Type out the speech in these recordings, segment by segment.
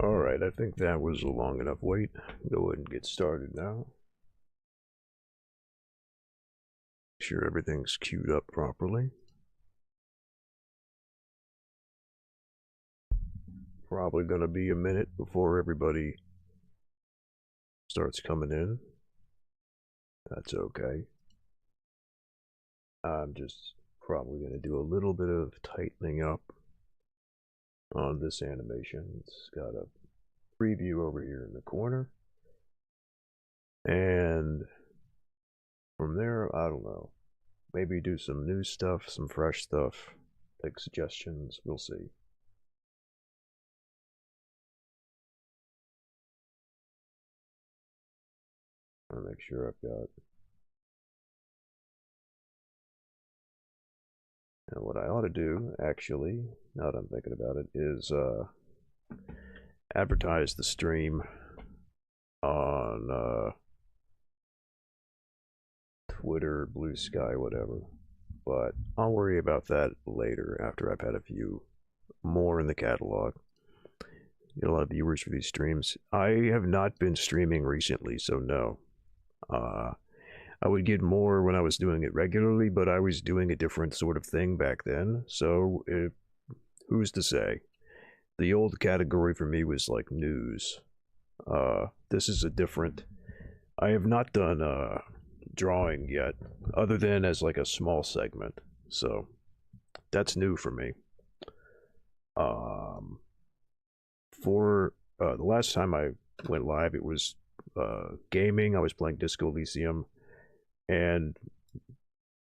Alright, I think that was a long enough wait. Go ahead and get started now. Make sure everything's queued up properly. Probably gonna be a minute before everybody starts coming in. That's okay. I'm just probably gonna do a little bit of tightening up on this animation. It's got a preview over here in the corner. And from there, I don't know. Maybe do some new stuff, some fresh stuff. Take suggestions. We'll see. I'll make sure I've got. And what I ought to do, actually, now that I'm thinking about it, is advertise the stream on Twitter, Blue Sky, whatever. But I'll worry about that later after I've had a few more in the catalog. Get a lot of viewers for these streams. I have not been streaming recently, so no. I would get more when I was doing it regularly, but I was doing a different sort of thing back then. So who's to say? The old category for me was like news. This is a different. I have not done drawing yet, other than as like a small segment. So that's new for me. For the last time I went live, it was gaming. I was playing Disco Elysium, and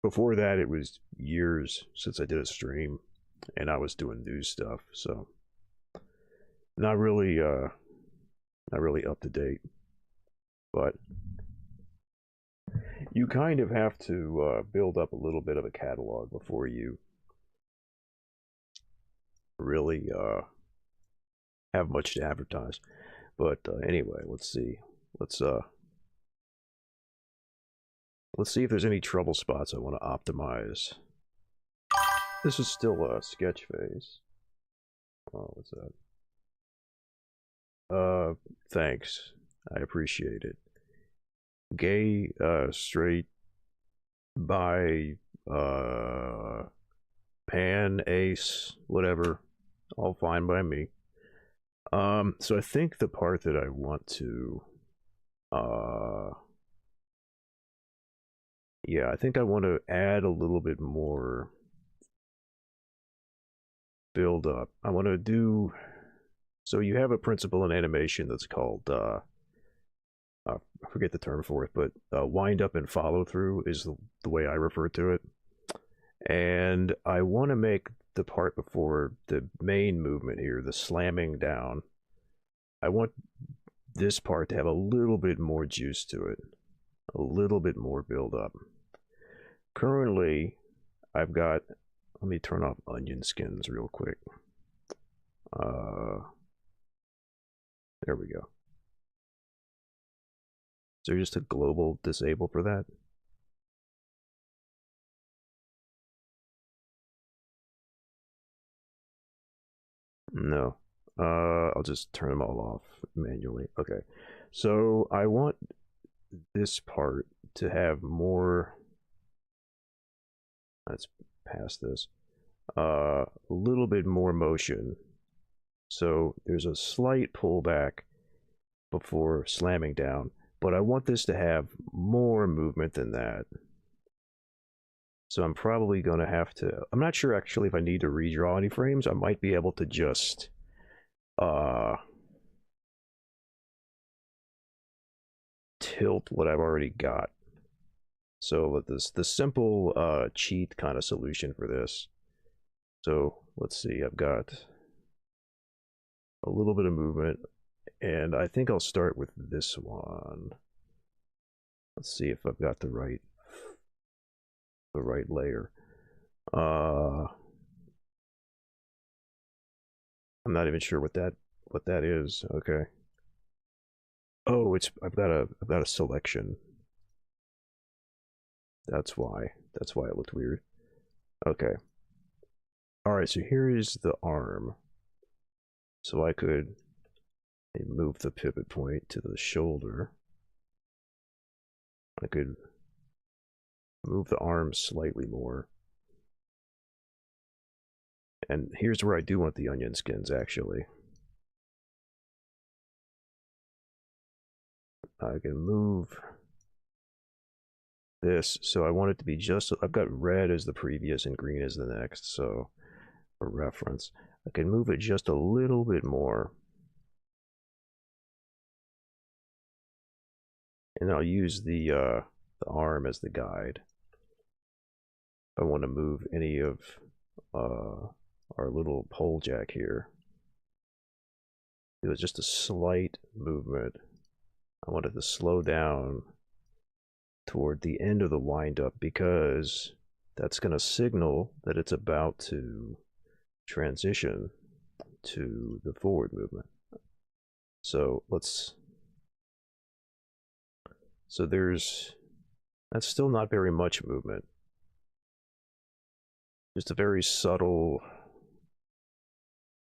before that, it was years since I did a stream, and I was doing news stuff. So not really up to date, but you kind of have to build up a little bit of a catalog before you really have much to advertise. But anyway, let's see. Let's see if there's any trouble spots I want to optimize. This is still a sketch phase. Oh, what's that? Thanks. I appreciate it. Gay, straight, bi, pan, ace, whatever. All fine by me. So I think the part that I want to, yeah, I think I want to add a little bit more build up. I want to do, so you have a principle in animation that's called, I forget the term for it, but wind up and follow through is the way I refer to it. And I want to make the part before the main movement here, the slamming down, I want this part to have a little bit more juice to it, a little bit more build up. Currently, I've got, let me turn off onion skins real quick. There we go. Is there just a global disable for that? No. I'll just turn them all off manually. Okay. So I want this part to have more. Let's pass this. A little bit more motion. So there's a slight pullback before slamming down, but I want this to have more movement than that. So I'm probably going to have to, I'm not sure actually if I need to redraw any frames. I might be able to just tilt what I've already got. So with this, the simple cheat kind of solution for this. So let's see, I've got a little bit of movement, and I think I'll start with this one. Let's see if I've got the right layer. I'm not even sure what that is. Okay. Oh, I've got a selection. That's why it looked weird. Okay. All right, so here is the arm. So I could I move the pivot point to the shoulder. I could move the arms slightly more. And here's where I do want the onion skins, actually. I can move this, so I want it to be just, I've got red as the previous and green as the next, so for reference, I can move it just a little bit more. And I'll use the arm as the guide. If I want to move any of our little pole jack here, it was just a slight movement. I wanted to slow down toward the end of the windup because that's going to signal that it's about to transition to the forward movement. So that's still not very much movement. Just a very subtle,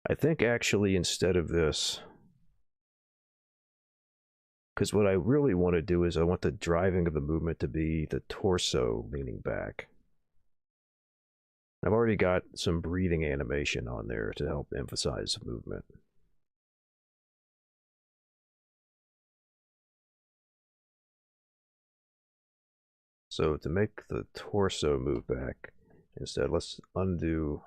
I think actually instead of this, because what I really want to do is I want the driving of the movement to be the torso leaning back. I've already got some breathing animation on there to help emphasize movement. So to make the torso move back, instead, let's undo.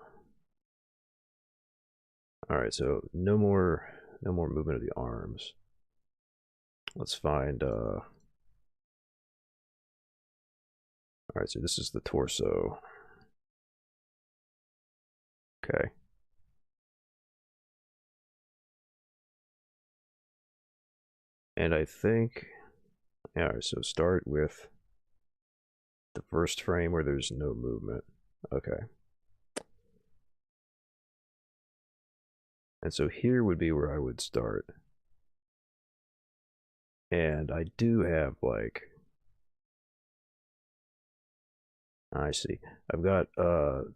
All right, so no more movement of the arms. Let's find. All right, so this is the torso. Okay. And I think, all right, so start with the first frame where there's no movement. Okay. And so here would be where I would start. And I do have like, I see. I've got, I'm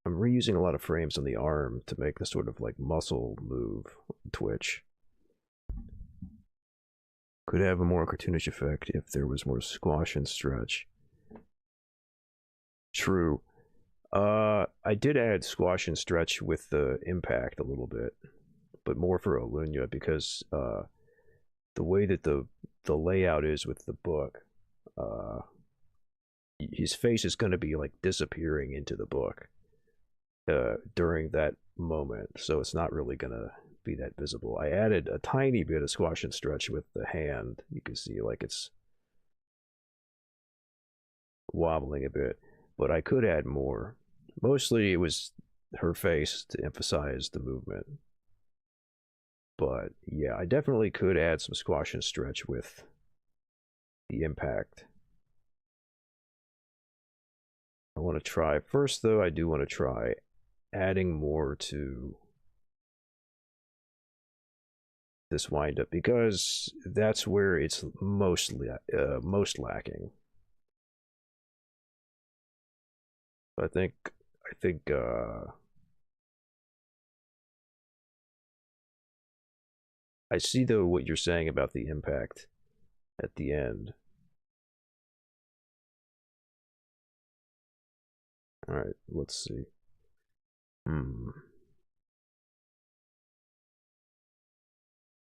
reusing a lot of frames on the arm to make the sort of like muscle move, twitch. Could have a more cartoonish effect if there was more squash and stretch. True. I did add squash and stretch with the impact a little bit, but more for Alunya because the way that the layout is with the book, his face is going to be like disappearing into the book during that moment, so it's not really going to be that visible. I added a tiny bit of squash and stretch with the hand. You can see like it's wobbling a bit, but I could add more. Mostly it was her face to emphasize the movement. But yeah, I definitely could add some squash and stretch with the impact. I want to try, first though, I do want to try adding more to this windup because that's where it's most lacking. I think I see though what you're saying about the impact at the end. All right, let's see.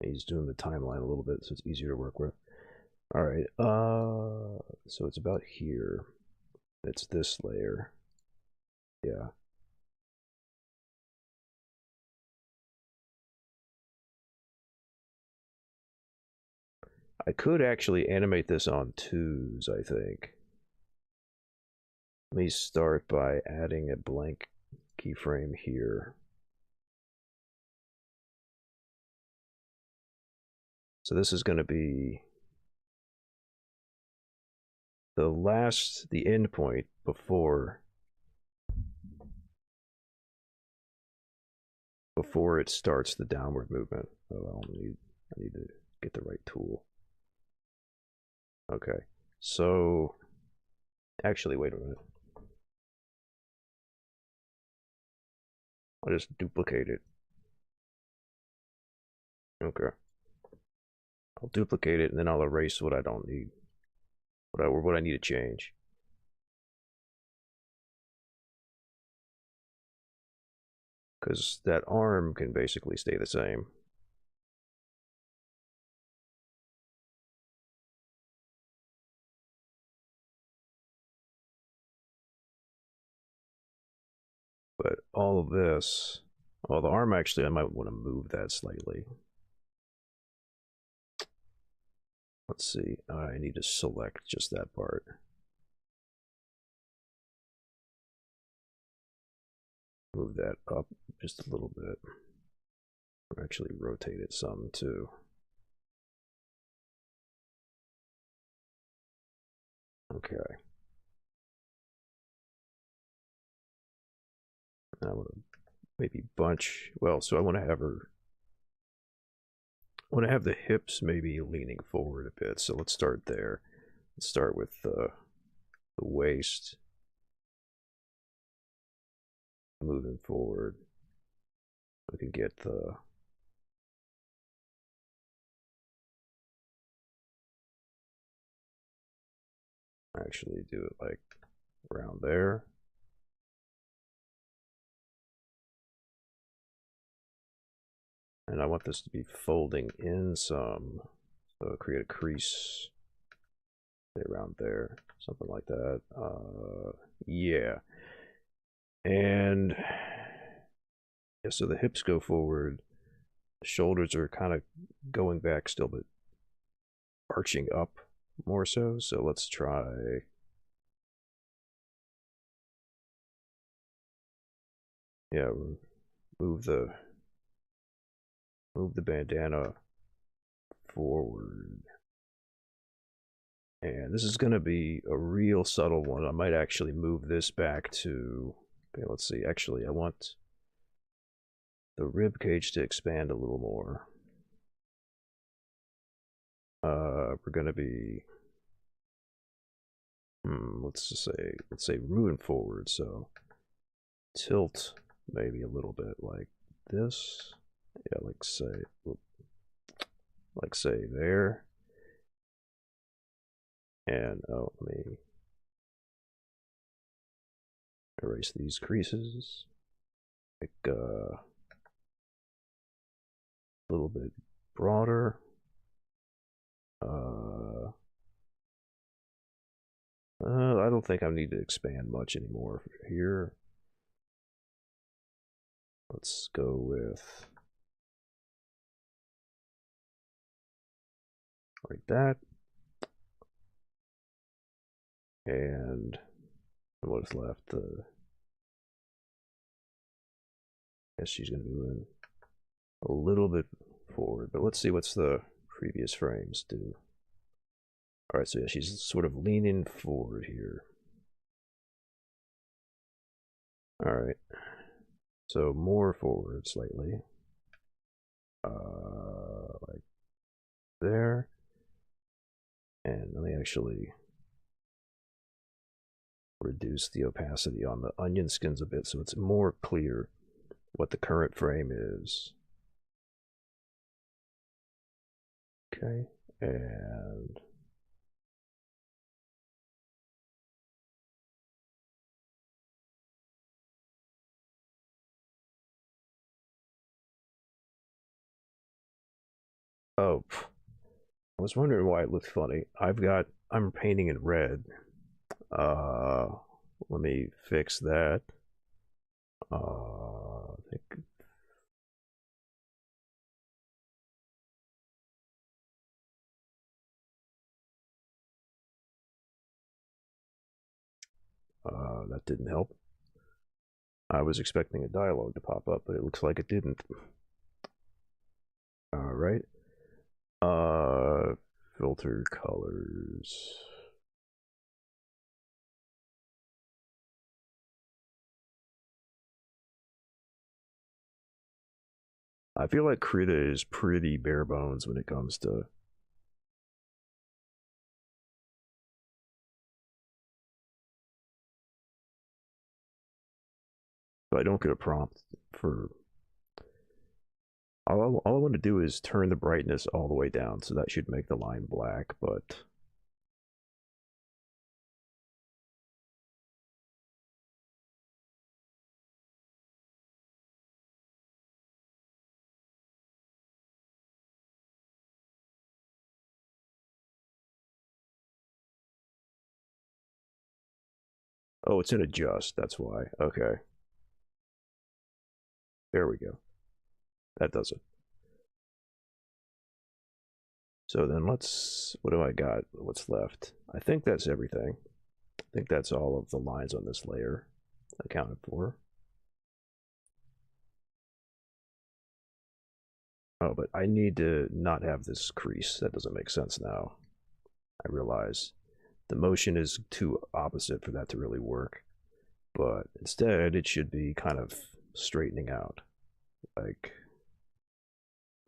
He's doing the timeline a little bit, so it's easier to work with. All right, so it's about here. It's this layer. Yeah. I could actually animate this on twos, I think. Let me start by adding a blank keyframe here. So this is going to be the end point before it starts the downward movement. Oh, I need to get the right tool. Okay, so actually, wait a minute. I'll just duplicate it. Okay. I'll duplicate it and then I'll erase what I don't need, what I need to change. Because that arm can basically stay the same. But all of this, well, the arm actually, I might want to move that slightly. Let's see, I need to select just that part. Move that up just a little bit. Actually rotate it some too. Okay. I want to maybe bunch, well, so I want to have her, I want to have the hips maybe leaning forward a bit. So let's start there. Let's start with the waist moving forward. We can get the actually do it like around there. And I want this to be folding in some. So create a crease around there, something like that. Yeah. And yeah, so the hips go forward. The shoulders are kind of going back still, but arching up more so. So let's try. Yeah, move the bandana forward. And this is going to be a real subtle one. I might actually move this back to, okay, let's see. Actually, I want the rib cage to expand a little more. We're going to be, let's say moving forward. So tilt maybe a little bit like this. Yeah, like say there. And oh, let me erase these creases. Like a little bit broader. I don't think I need to expand much anymore here. Let's go with like that. And what's left? I guess she's going to move a little bit forward, but let's see what's the previous frames do. All right, so yeah, she's sort of leaning forward here. All right, so more forward slightly, like there. And let me actually reduce the opacity on the onion skins a bit so it's more clear what the current frame is. Okay, and oh, I was wondering why it looked funny. I'm painting in red. Uh, Let me fix that. I think that didn't help. I was expecting a dialogue to pop up, but it looks like it didn't. All right. Uh, Filter colors. I feel like Krita is pretty bare bones when it comes to. I don't get a prompt for all I want to do is turn the brightness all the way down, so that should make the line black, but oh, it's in adjust, that's why. Okay, there we go. That does it. So then what do I got? What's left? I think that's everything. I think that's all of the lines on this layer accounted for. Oh, but I need to not have this crease. That doesn't make sense now. I realize the motion is too opposite for that to really work. But instead, it should be kind of straightening out. Like,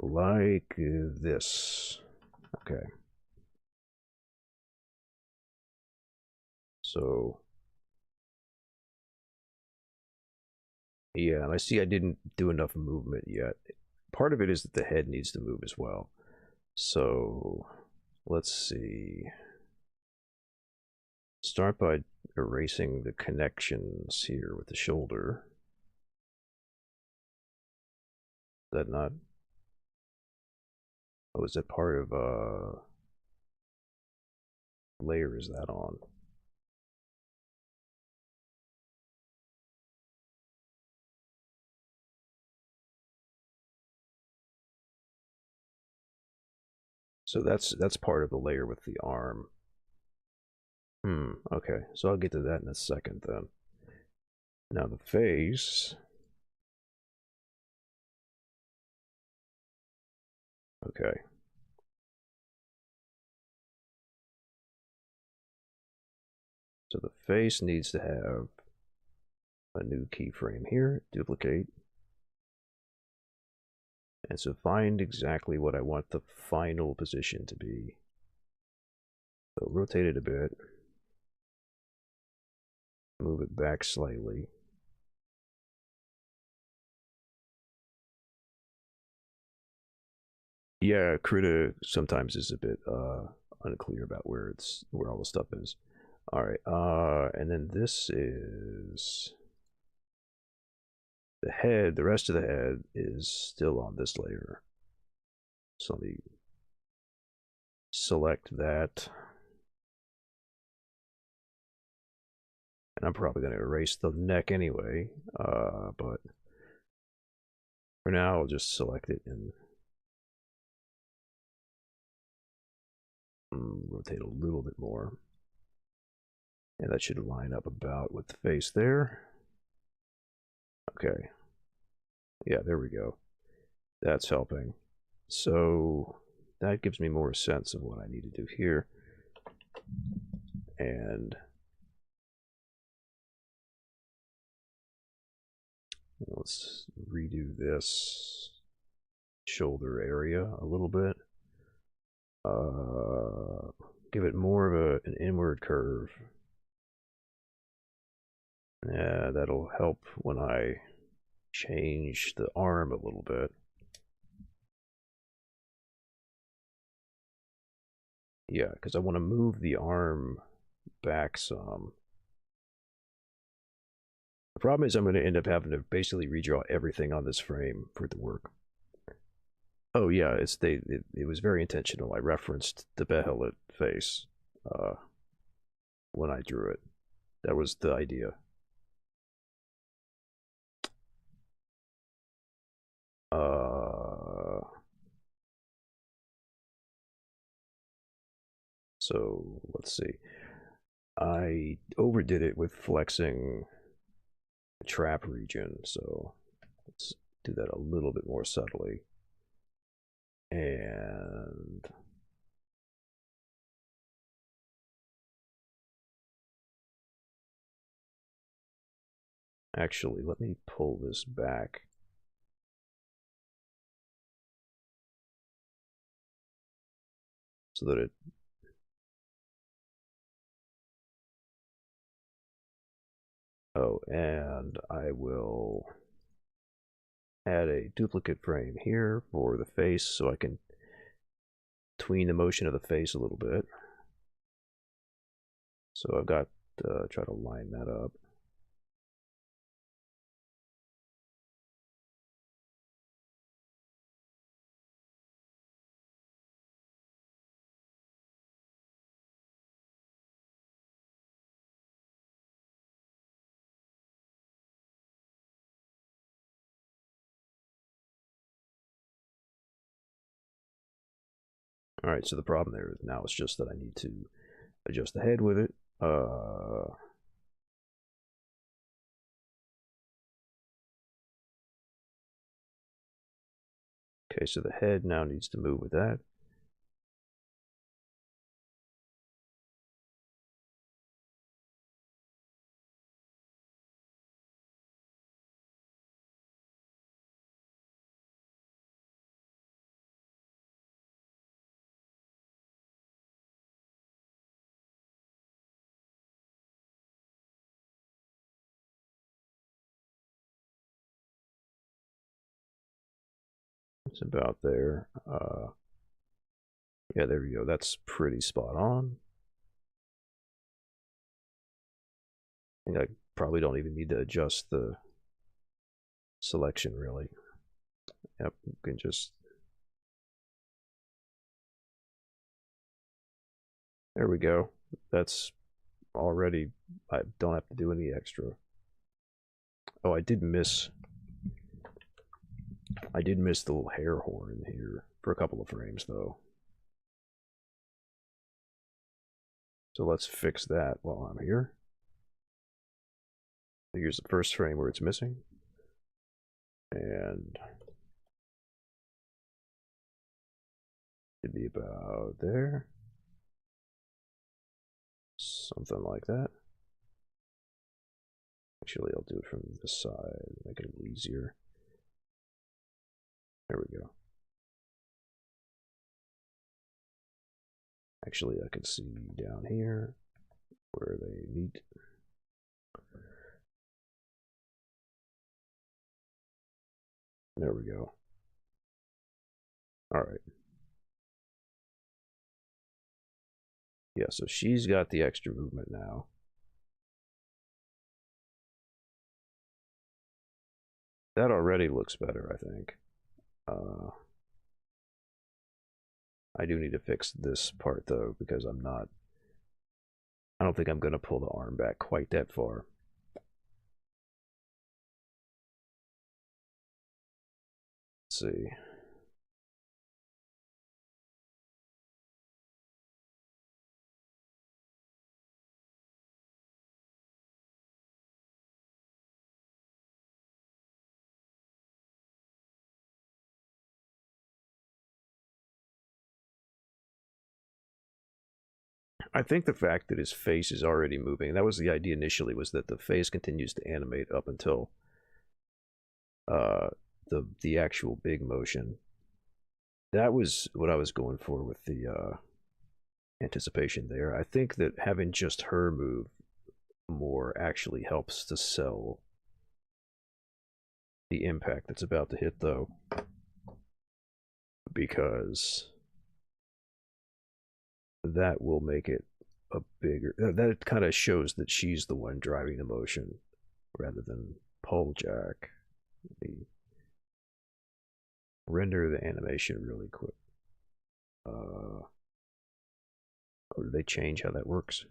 like this. Okay. So, yeah, and I see I didn't do enough movement yet. Part of it is that the head needs to move as well. So, let's see. Start by erasing the connections here with the shoulder. Is that not? Oh, is that part of layer is that on? So that's part of the layer with the arm. Okay. So I'll get to that in a second then. Now the face. Okay. So the face needs to have a new keyframe here, duplicate. And so find exactly what I want the final position to be. So rotate it a bit. Move it back slightly. Yeah, Krita sometimes is a bit unclear about where all the stuff is. All right, and then this is the head. The rest of the head is still on this layer. So let me select that. And I'm probably going to erase the neck anyway, but for now I'll just select it and rotate a little bit more. And that should line up about with the face there. Okay. Yeah, there we go. That's helping. So that gives me more sense of what I need to do here. And let's redo this shoulder area a little bit. Give it more of an inward curve. Yeah, that'll help when I change the arm a little bit. Yeah, because I want to move the arm back some. The problem is I'm going to end up having to basically redraw everything on this frame for it to work. Oh yeah, it was very intentional. I referenced the Behelit face when I drew it. That was the idea. So let's see. I overdid it with flexing the trap region, so let's do that a little bit more subtly. And actually, let me pull this back. So that it oh, and I will add a duplicate frame here for the face so I can tween the motion of the face a little bit. So I've got try to line that up. All right, so the problem there now is just that I need to adjust the head with it. Okay, so the head now needs to move with that. It's about there. Yeah, there we go. That's pretty spot on. I think I probably don't even need to adjust the selection really. Yep, you can just, there we go. That's already, I don't have to do any extra. Oh, I did miss the little hair horn here for a couple of frames though. So let's fix that while I'm here. Here's the first frame where it's missing. And it'd be about there. Something like that. Actually, I'll do it from this side, make it a little easier. There we go. Actually, I can see down here where they meet. There we go. All right. Yeah, so she's got the extra movement now. That already looks better, I think. I do need to fix this part though, because I don't think I'm going to pull the arm back quite that far. Let's see. I think the fact that his face is already moving, that was the idea initially, was that the face continues to animate up until the actual big motion. That was what I was going for with the anticipation there. I think that having just her move more actually helps to sell the impact that's about to hit, though, because that will make it a bigger. That kind of shows that she's the one driving the motion rather than Pole Jack. Let me render the animation really quick. Or do they change how that works?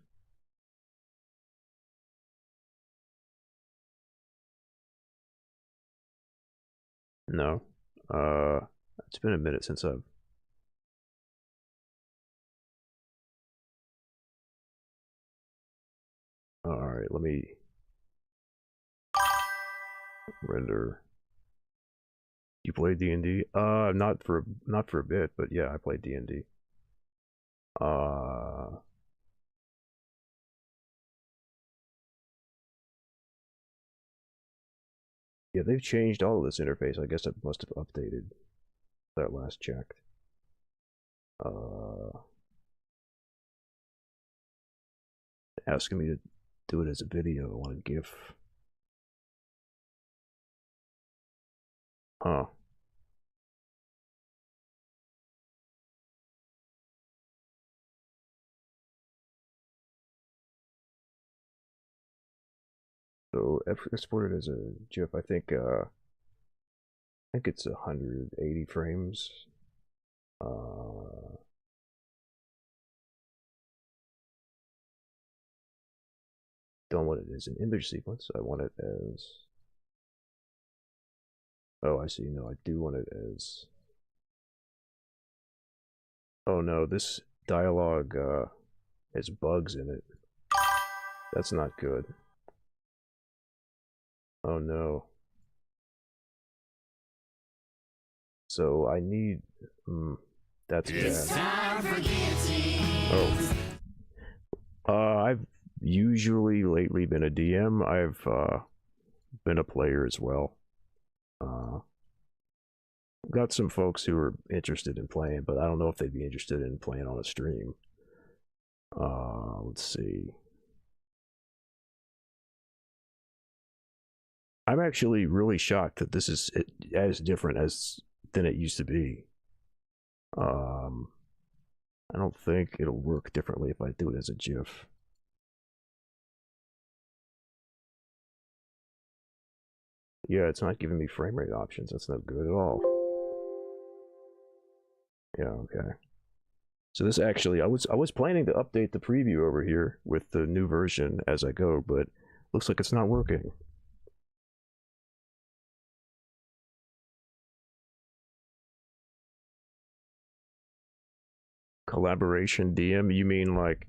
No. It's been a minute since I've. All right, let me render. You played D&D? Not for a bit, but yeah, I played D&D. Yeah, they've changed all of this interface. I guess it must have updated that last checked. Asking me to do it as a video. I want a GIF. Huh. So exported as a GIF, I think it's 180 frames. Don't want it as an image sequence. I want it as. Oh, I see. No, I do want it as. Oh no, this dialogue has bugs in it. That's not good. Oh no. So I need. That's It's bad. time for guillotine. Oh. I've usually lately been a DM. I've been a player as well. Uh, got some folks who are interested in playing, but I don't know if they'd be interested in playing on a stream. Let's see. I'm actually really shocked that this is as different as than it used to be. Um, I don't think it'll work differently if I do it as a GIF. Yeah, it's not giving me frame rate options. That's no good at all. Yeah, okay. So this actually, I was planning to update the preview over here with the new version as I go, but looks like it's not working. Collaboration DM? You mean like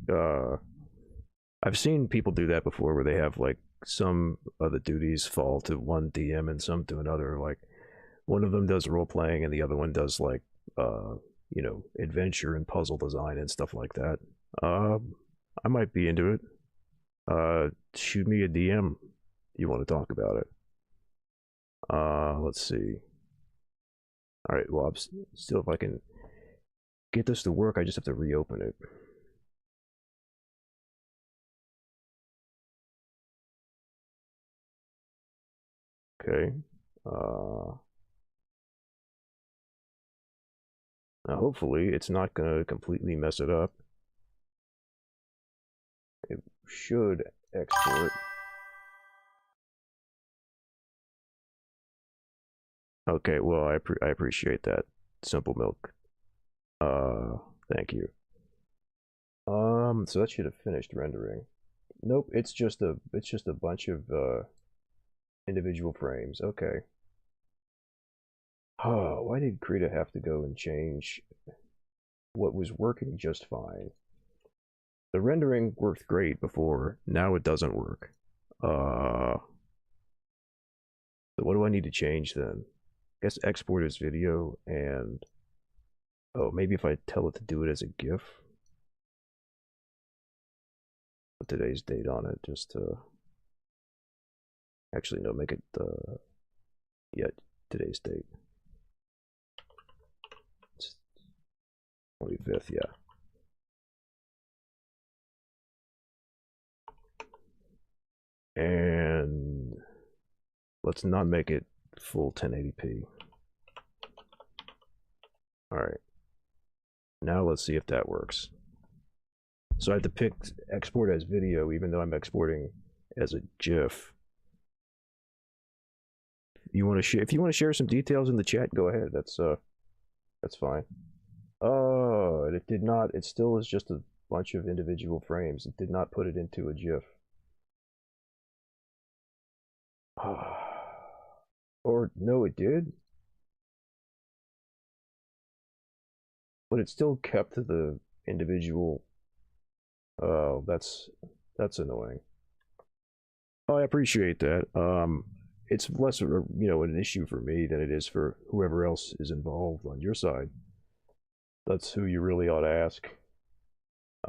I've seen people do that before where they have like some of the duties fall to one DM and some to another. Like one of them does role playing and the other one does like adventure and puzzle design and stuff like that. I might be into it. Shoot me a DM. You want to talk about it? Let's see. All right. Well, still, if I can get this to work, I just have to reopen it. Okay. Uh, Now hopefully, it's not gonna completely mess it up. It should export. Okay. Well, I appreciate that. Simple milk. Uh, Thank you. So that should have finished rendering. Nope. It's just a bunch of individual frames. Okay. Oh, why did Krita have to go and change what was working just fine? The rendering worked great before. Now it doesn't work. So what do I need to change then? I guess export as video and oh, maybe if I tell it to do it as a GIF, put today's date on it, just to actually no, make it yeah, today's date. It's 25th, yeah. And let's not make it full 1080p. All right. Now let's see if that works. So I have to pick export as video, even though I'm exporting as a GIF. You want to share? If you want to share some details in the chat, go ahead. That's fine. Oh, and it did not. It still is just a bunch of individual frames. It did not put it into a GIF. Or no, it did, but it still kept the individual. Oh, that's annoying. Oh, I appreciate that. It's less of an issue for me than it is for whoever else is involved on your side. That's who you really ought to ask.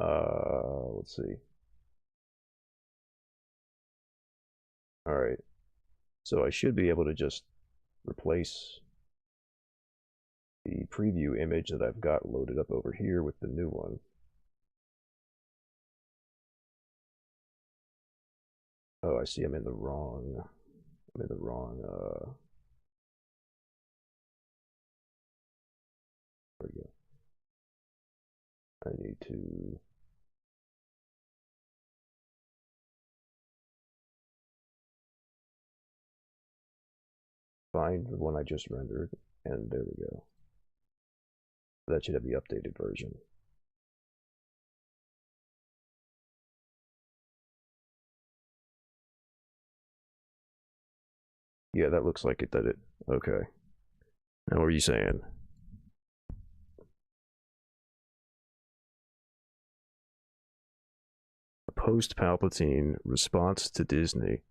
Let's see. All right. So I should be able to just replace the preview image that I've got loaded up over here with the new one. Oh, I see. I'm in the wrong. I need to find the one I just rendered, and there we go. That should have the updated version. Yeah, that looks like it did it. Okay. Now, what are you saying? Post Palpatine response to Disney.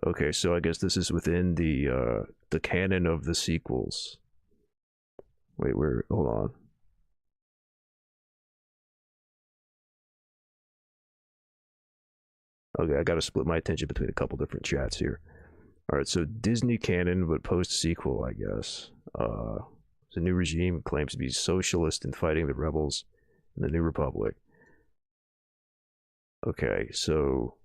Okay, so I guess this is within the canon of the sequels. Wait, where? Hold on. Okay, I got to split my attention between a couple different chats here. All right, so Disney canon, but post sequel, I guess. The new regime claims to be socialist and fighting the rebels in the New Republic. Okay, so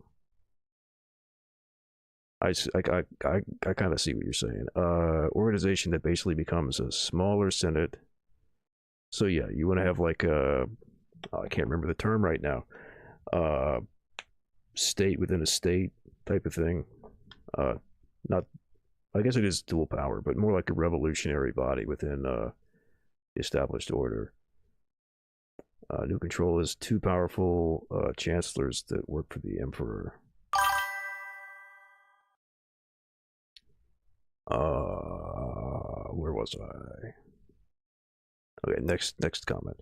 I kind of see what you're saying. Organization that basically becomes a smaller Senate. So yeah, you want to have like a, I can't remember the term right now. State within a state type of thing. Not, I guess it is dual power, but more like a revolutionary body within the established order. New control is two powerful chancellors that work for the emperor. Where was I? Okay, next comment.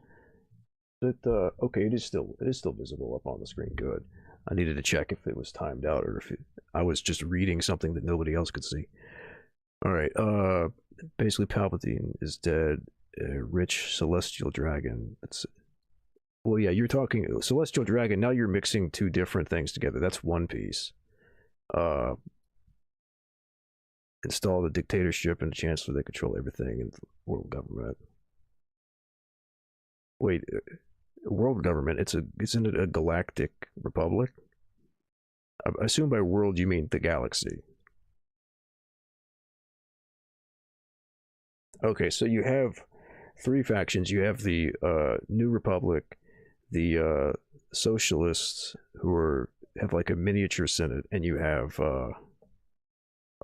Okay, it is still visible up on the screen. Good. I needed to check if it was timed out or if I was just reading something that nobody else could see. All right. Basically, Palpatine is dead. A rich celestial dragon. Well, yeah. You're talking celestial dragon. Now you're mixing two different things together. That's one piece. Uh, Install the dictatorship and the chancellor that control everything in the world government. Wait, world government? Isn't it a galactic republic? I assume by world you mean the galaxy. Okay, so you have three factions. You have the New Republic, the socialists who have like a miniature senate, and you have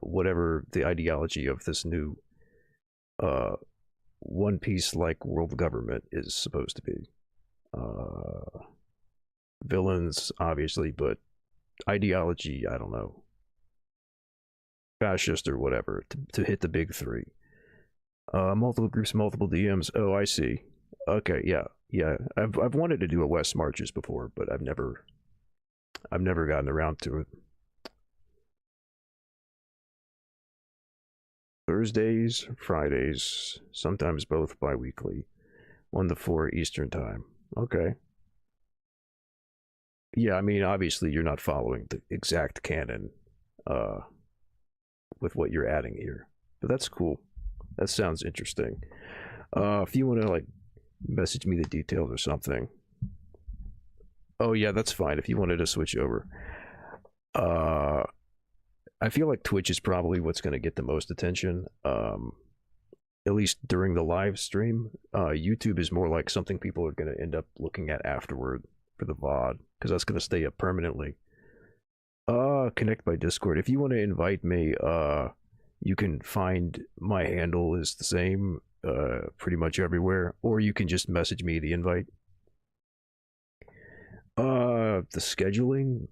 whatever the ideology of this new uh, one piece like world government is supposed to be. Villains, obviously, but ideology, I don't know, fascist or whatever, to hit the big three. Multiple groups, multiple DMs. Oh, I see. Okay, yeah, yeah. I've wanted to do a West Marches before, but I've never gotten around to it. Thursdays, Fridays, sometimes both bi-weekly, 1 to 4 Eastern time. Okay. Yeah, I mean, obviously you're not following the exact canon uh, with what you're adding here, but that's cool. That sounds interesting. If you want to like message me the details or something. Oh yeah, that's fine. If you wanted to switch over, uh, I feel like Twitch is probably what's going to get the most attention. At least during the live stream. YouTube is more like something people are going to end up looking at afterward for the VOD because that's going to stay up permanently. Connect by Discord. If you want to invite me, you can find my handle is the same pretty much everywhere, or you can just message me the invite. The scheduling.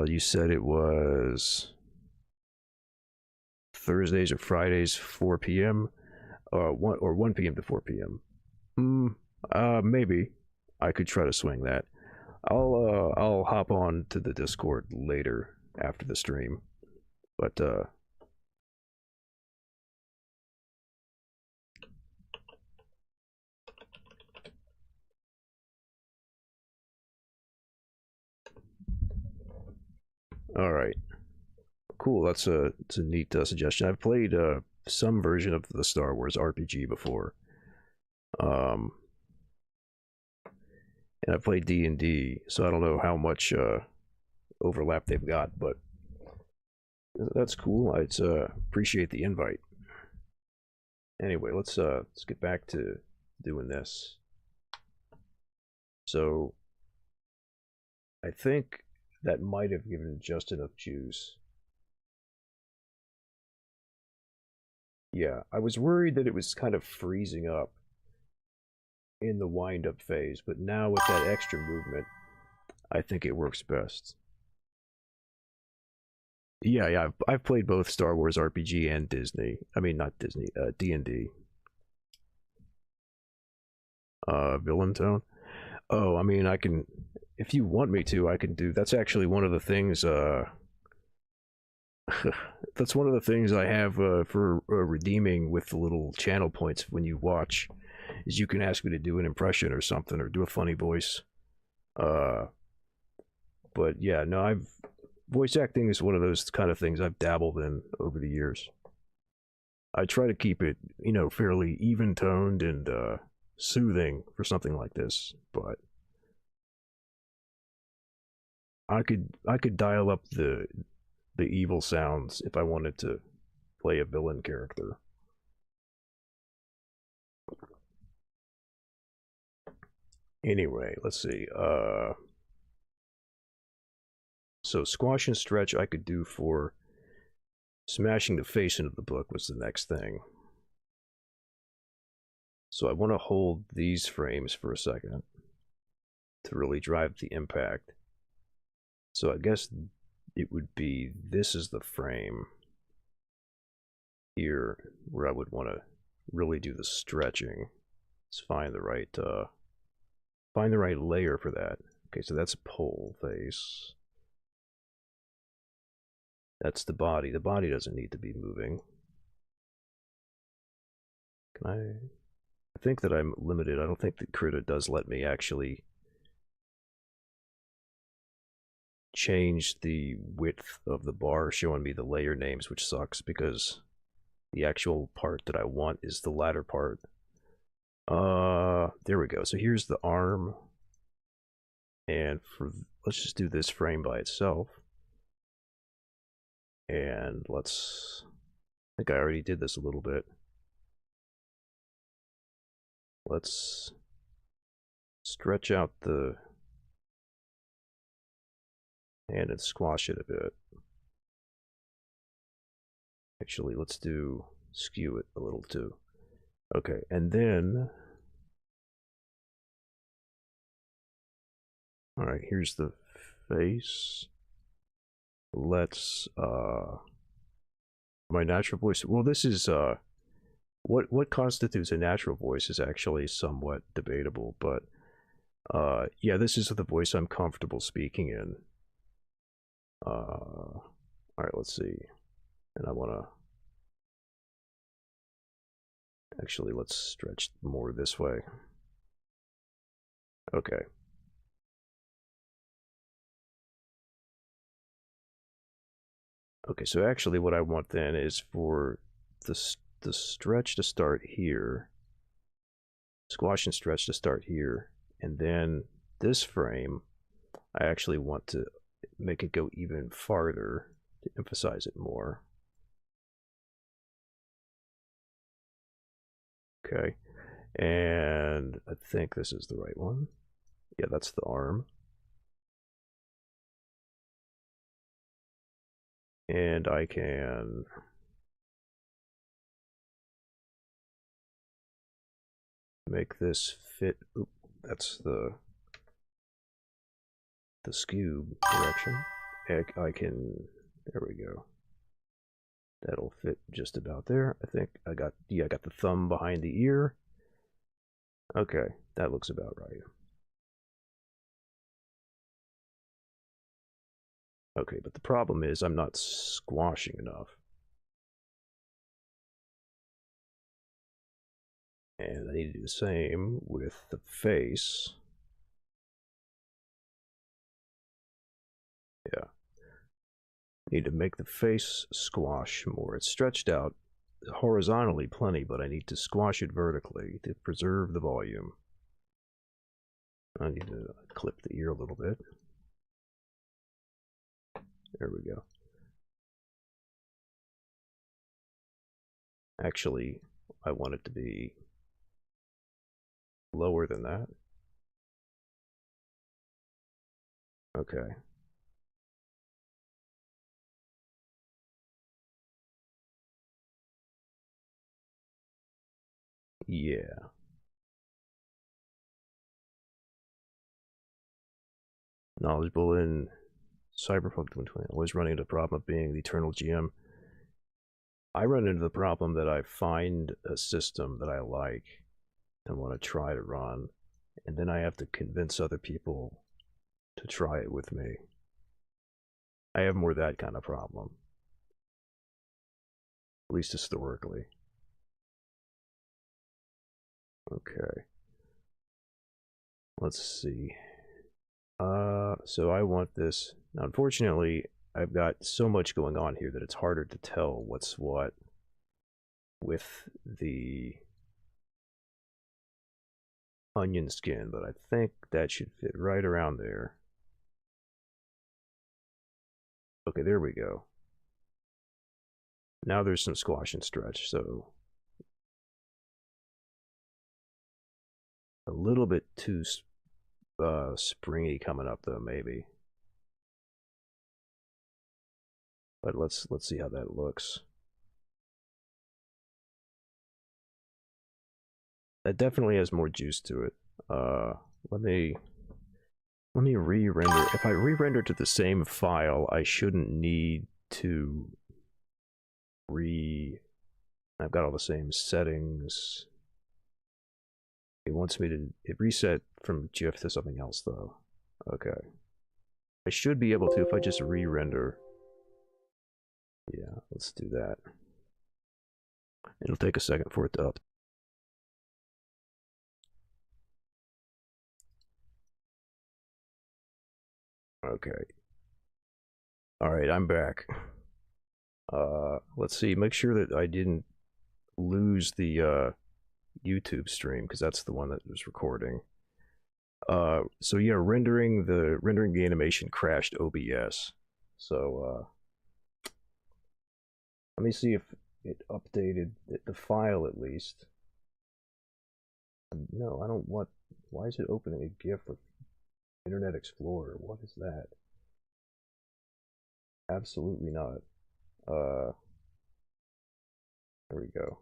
You said it was Thursdays or Fridays, 4 p.m. 1 p.m. to 4 p.m. Maybe I could try to swing that. I'll hop on to the Discord later after the stream, but all right, cool. It's a neat suggestion. I've played some version of the Star Wars RPG before, um, and I've played D&D, so I don't know how much overlap they've got, but that's cool. I appreciate the invite. Anyway, let's get back to doing this. So I think that might have given just enough juice. Yeah, I was worried that it was kind of freezing up in the wind-up phase, but now with that extra movement, I think it works best. Yeah, I've played both Star Wars RPG and Disney. I mean, not Disney, D&D. Villain tone. Oh, I mean, I can, if you want me to, I can do. That's actually one of the things. That's one of the things I have for redeeming with the little channel points when you watch, is you can ask me to do an impression or something or do a funny voice. Uh, but yeah, no, I've voice acting is one of those kind of things I've dabbled in over the years. I try to keep it, fairly even toned and soothing for something like this, but I could dial up the evil sounds if I wanted to play a villain character. Anyway, let's see. So squash and stretch I could do for smashing the face into the book was the next thing. So I want to hold these frames for a second to really drive the impact. So I guess it would be, this is the frame here where I would want to really do the stretching. Let's find the right layer for that. Okay, so that's pole face. That's the body. The body doesn't need to be moving. Can I think that I'm limited. I don't think that Krita does let me actually change the width of the bar showing me the layer names, which sucks because the actual part that I want is the latter part. There we go. So here's the arm. And let's just do this frame by itself. And I think I already did this a little bit. Let's stretch out the hand and squash it a bit. Actually, let's skew it a little too. Okay, and then, all right, here's the face. Let's, my natural voice. Well, this is, what constitutes a natural voice is actually somewhat debatable, but, yeah, this is the voice I'm comfortable speaking in. All right, let's see. And I want to, actually, let's stretch more this way. Okay. Okay, so actually what I want then is for the stretch to start here, squash and stretch to start here, and then this frame, I actually want to make it go even farther to emphasize it more. Okay, and I think this is the right one. Yeah, that's the arm. And I can make this fit. Oop, that's the skew direction. I can, there we go. That'll fit just about there. I think I got the thumb behind the ear. Okay, that looks about right. Okay, but the problem is I'm not squashing enough. And I need to do the same with the face. Yeah. Need to make the face squash more. It's stretched out horizontally plenty, but I need to squash it vertically to preserve the volume. I need to clip the ear a little bit. There we go. Actually, I want it to be Lower than that? Okay. Yeah. Knowledgeable in Cyberpunk 2020. Always running into the problem of being the eternal GM. I run into the problem that I find a system that I like and want to try to run, and then I have to convince other people to try it with me. I have more that kind of problem, at least historically. Okay, let's see. So I want this. Now, unfortunately, I've got so much going on here that it's harder to tell what's what with the onion skin, but I think that should fit right around there. Okay, there we go. Now there's some squash and stretch, so a little bit too springy coming up though, maybe. But let's see how that looks. That definitely has more juice to it. Uh, let me re-render. If I re-render to the same file, I shouldn't need to re. I've got all the same settings. It wants me to reset from GIF to something else though. Okay. I should be able to if I just re-render. Yeah, let's do that. It'll take a second for it to up. Okay. All right, I'm back. Let's see. Make sure that I didn't lose the YouTube stream because that's the one that was recording. So yeah, rendering the animation crashed OBS. So let me see if it updated the file at least. No, I don't want. Why is it opening a GIF with Internet Explorer? What is that? Absolutely not. There we go.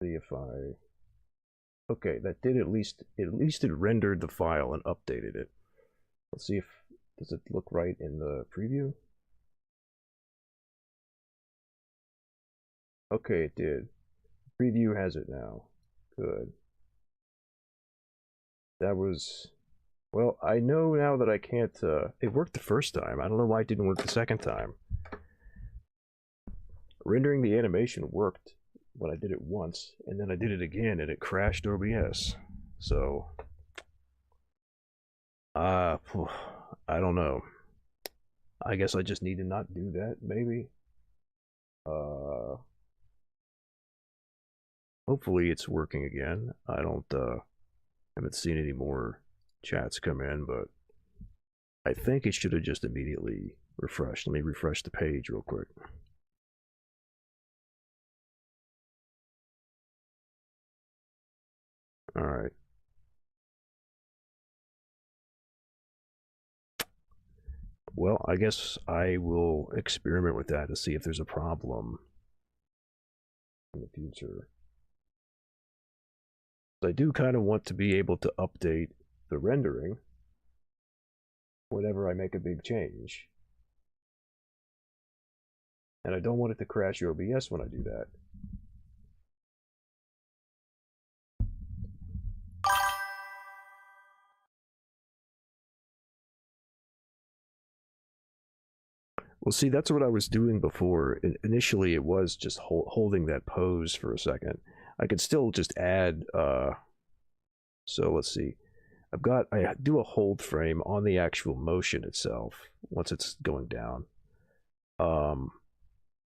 See if I. Okay, that did at least it rendered the file and updated it. Let's see if does it look right in the preview? Okay, it did. Preview has it now. Good. That was well, I know now that I can't it worked the first time. I don't know why it didn't work the second time. Rendering the animation worked when I did it once, and then I did it again and it crashed OBS. So uh I don't know. I guess I just need to not do that, maybe. Uh Hopefully it's working again. I don't haven't seen any more chats come in, but I think it should have just immediately refreshed. Let me refresh the page real quick. All right. Well, I guess I will experiment with that to see if there's a problem in the future. I do kind of want to be able to update the rendering whenever I make a big change. And I don't want it to crash OBS when I do that. Well, see, that's what I was doing before. Initially, it was just holding that pose for a second. I could still just add. So let's see. I do a hold frame on the actual motion itself once it's going down. Um,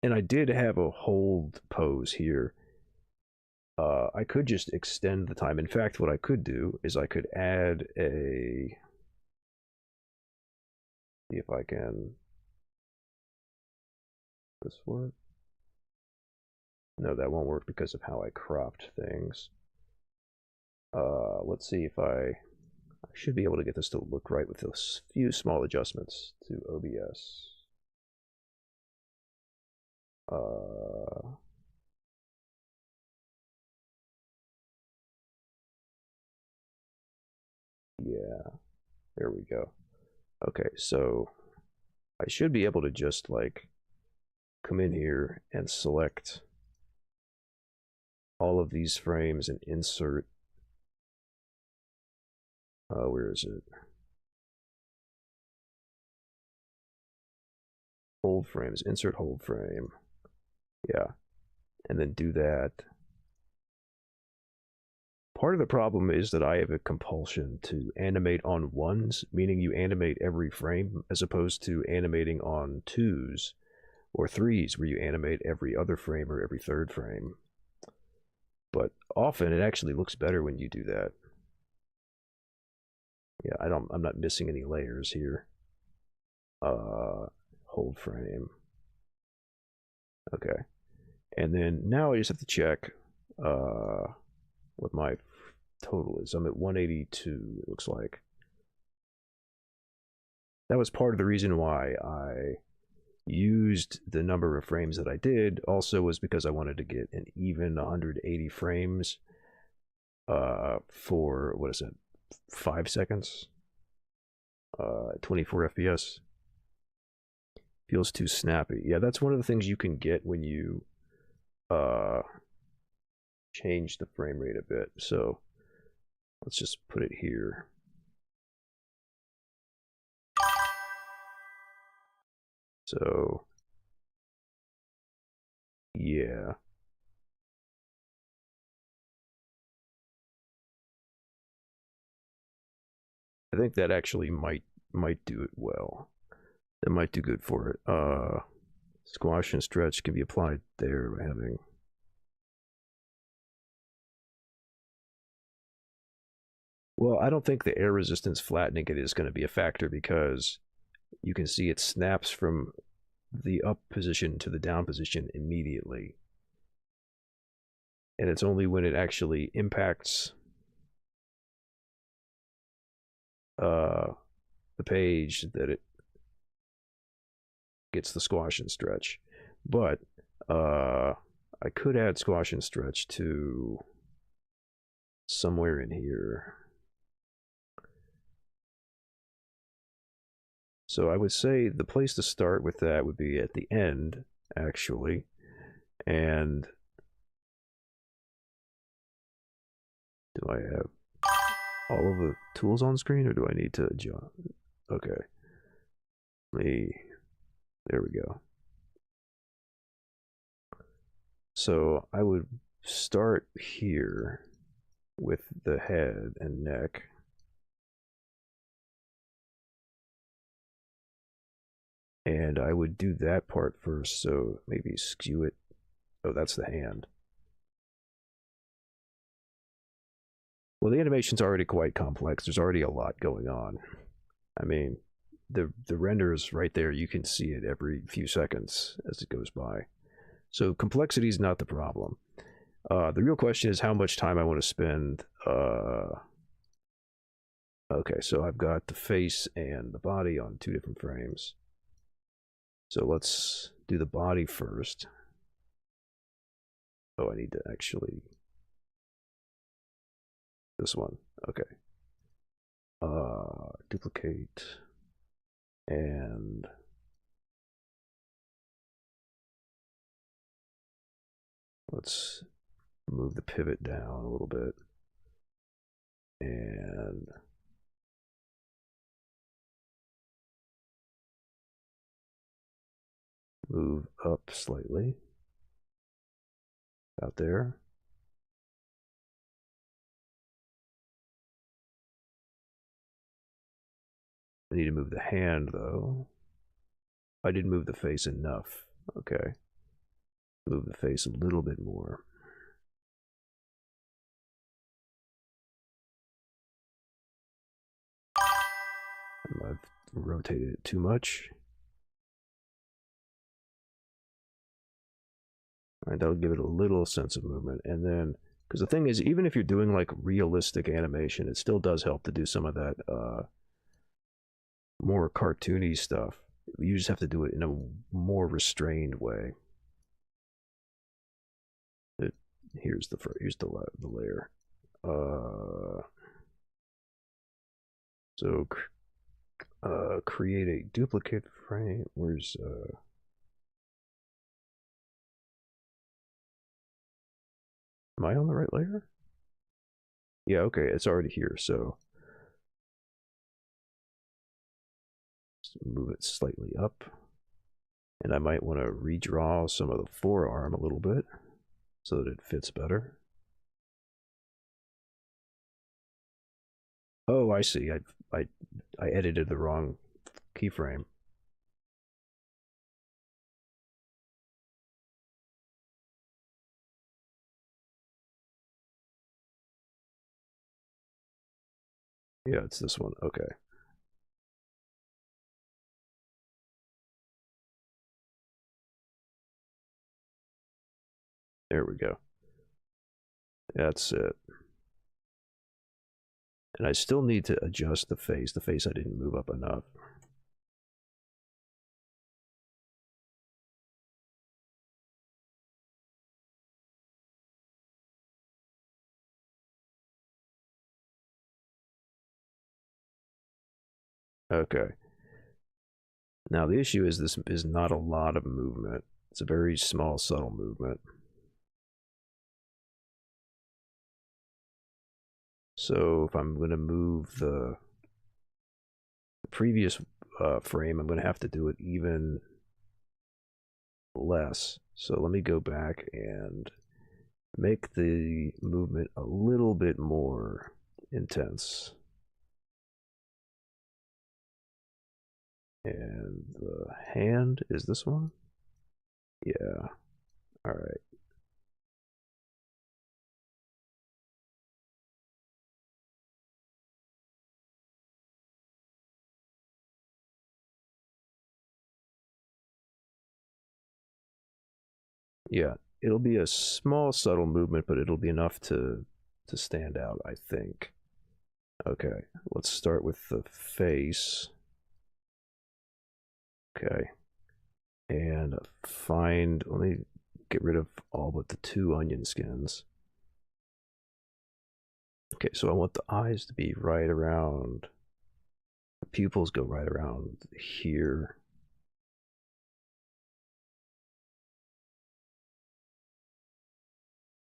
and I did have a hold pose here. I could just extend the time. In fact, what I could do is I could add a. See if I can. This work. No, that won't work because of how I cropped things. Let's see if I should be able to get this to look right with a few small adjustments to OBS. Yeah, there we go. Okay, so I should be able to just like come in here and select all of these frames and insert. Where is it? Hold frames, insert hold frame. Yeah, and then do that. Part of the problem is that I have a compulsion to animate on ones, meaning you animate every frame, as opposed to animating on twos or threes, where you animate every other frame or every third frame. But often it actually looks better when you do that. Yeah, I'm not missing any layers here. Hold frame. Okay. And then now I just have to check what my total is. I'm at 182, it looks like. That was part of the reason why I used the number of frames that I did. Also was because I wanted to get an even 180 frames for, what is it, 5 seconds? 24 FPS. Feels too snappy. Yeah, that's one of the things you can get when you uh, change the frame rate a bit. So let's just put it here. So yeah, I think that actually might do it well. That might do good for it. Squash and stretch can be applied there by having. Well, I don't think the air resistance flattening it is going to be a factor because you can see it snaps from the up position to the down position immediately. And it's only when it actually impacts uh, the page that it gets the squash and stretch. But I could add squash and stretch to somewhere in here. So I would say the place to start with that would be at the end, actually. And do I have all of the tools on screen, or do I need to adjust? Okay. There we go. So I would start here with the head and neck. And I would do that part first, so maybe skew it. Oh, that's the hand. Well, the animation's already quite complex. There's already a lot going on. I mean, the render is right there. You can see it every few seconds as it goes by. So complexity is not the problem. The real question is how much time I want to spend. Okay, so I've got the face and the body on 2 different frames. So let's do the body first. Oh, I need to actually. This one. Okay. Duplicate. And let's move the pivot down a little bit. And move up slightly. Out there. I need to move the hand though. I didn't move the face enough. Okay. Move the face a little bit more. I've rotated it too much. Right, that'll give it a little sense of movement. And then, because the thing is, even if you're doing like realistic animation, it still does help to do some of that more cartoony stuff. You just have to do it in a more restrained way. Here's the layer. So create a duplicate frame. Where's am I on the right layer? Yeah, okay, it's already here. So move it slightly up, and I might want to redraw some of the forearm a little bit so that it fits better. Oh, I see. I edited the wrong keyframe. Yeah, it's this one. Okay. There we go. That's it. And I still need to adjust the face. The face I didn't move up enough. Okay. Now the issue is this is not a lot of movement. It's a very small, subtle movement. So if I'm going to move the previous frame, I'm going to have to do it even less. So let me go back and make the movement a little bit more intense. And the hand is this one? Yeah. All right. Yeah, it'll be a small, subtle movement, but it'll be enough to stand out, I think. Okay, let's start with the face. Okay, and let me get rid of all but the two onion skins. Okay, so I want the eyes to be right around, the pupils go right around here.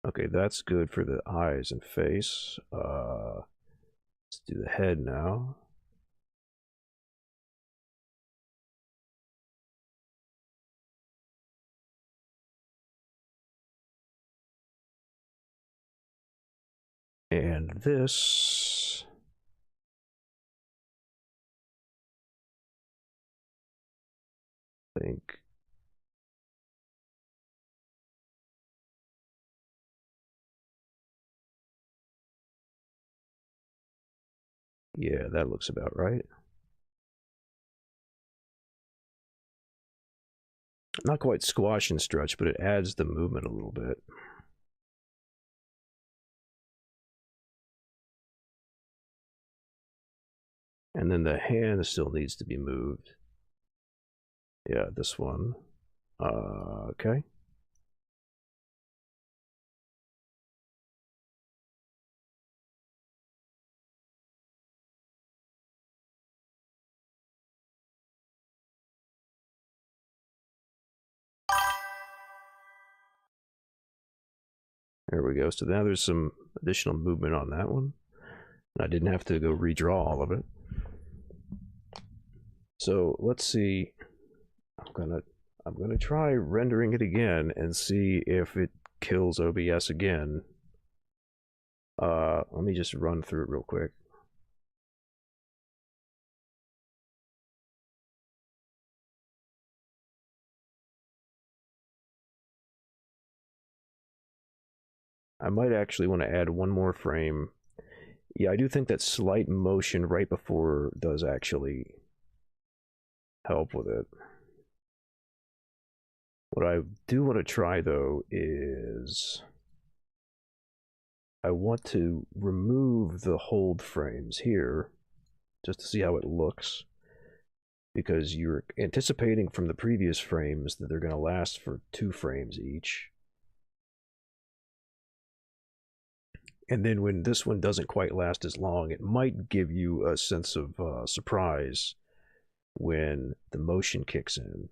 Okay, that's good for the eyes and face. Let's do the head now. And this, I think, yeah, that looks about right. Not quite squash and stretch, but it adds the movement a little bit. And then the hand still needs to be moved. Yeah, this one. Okay. There we go. So now there's some additional movement on that one. And I didn't have to go redraw all of it. So let's see. I'm gonna try rendering it again and see if it kills OBS again. Let me just run through it real quick. I might actually want to add one more frame. Yeah, I do think that slight motion right before does actually help with it. What I do want to try though is I want to remove the hold frames here just to see how it looks, because you're anticipating from the previous frames that they're going to last for 2 frames each. And then when this one doesn't quite last as long, it might give you a sense of surprise when the motion kicks in.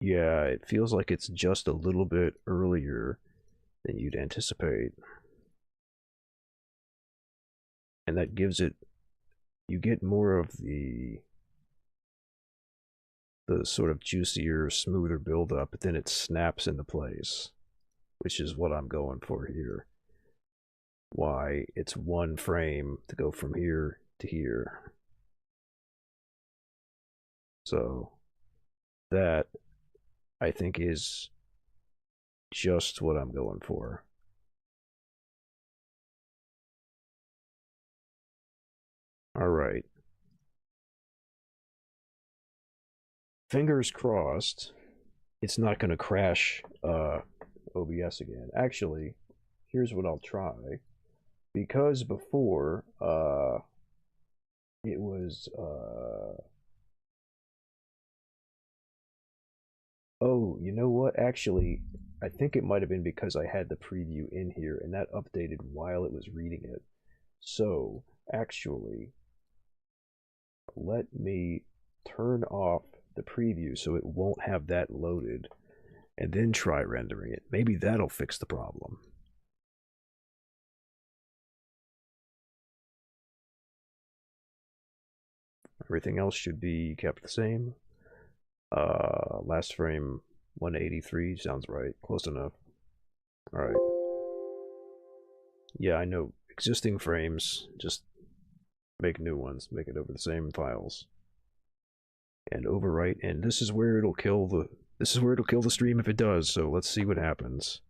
Yeah, it feels like it's just a little bit earlier than you'd anticipate. And that gives it, you get more of the sort of juicier, smoother buildup, but then it snaps into place, which is what I'm going for here. Why it's 1 frame to go from here to here. So that, I think, is just what I'm going for. All right. Fingers crossed it's not going to crash OBS again. Actually, here's what I'll try. Because before it was oh, you know what? Actually, I think it might have been because I had the preview in here and that updated while it was reading it. So, actually, let me turn off the preview so it won't have that loaded and then try rendering it. Maybe that'll fix the problem. Everything else should be kept the same. Last frame 183 sounds right. Close enough. All right. Yeah, I know. Existing frames, just make new ones. Make it over the same files. And overwrite. And this is where it'll kill the stream if it does. So let's see what happens.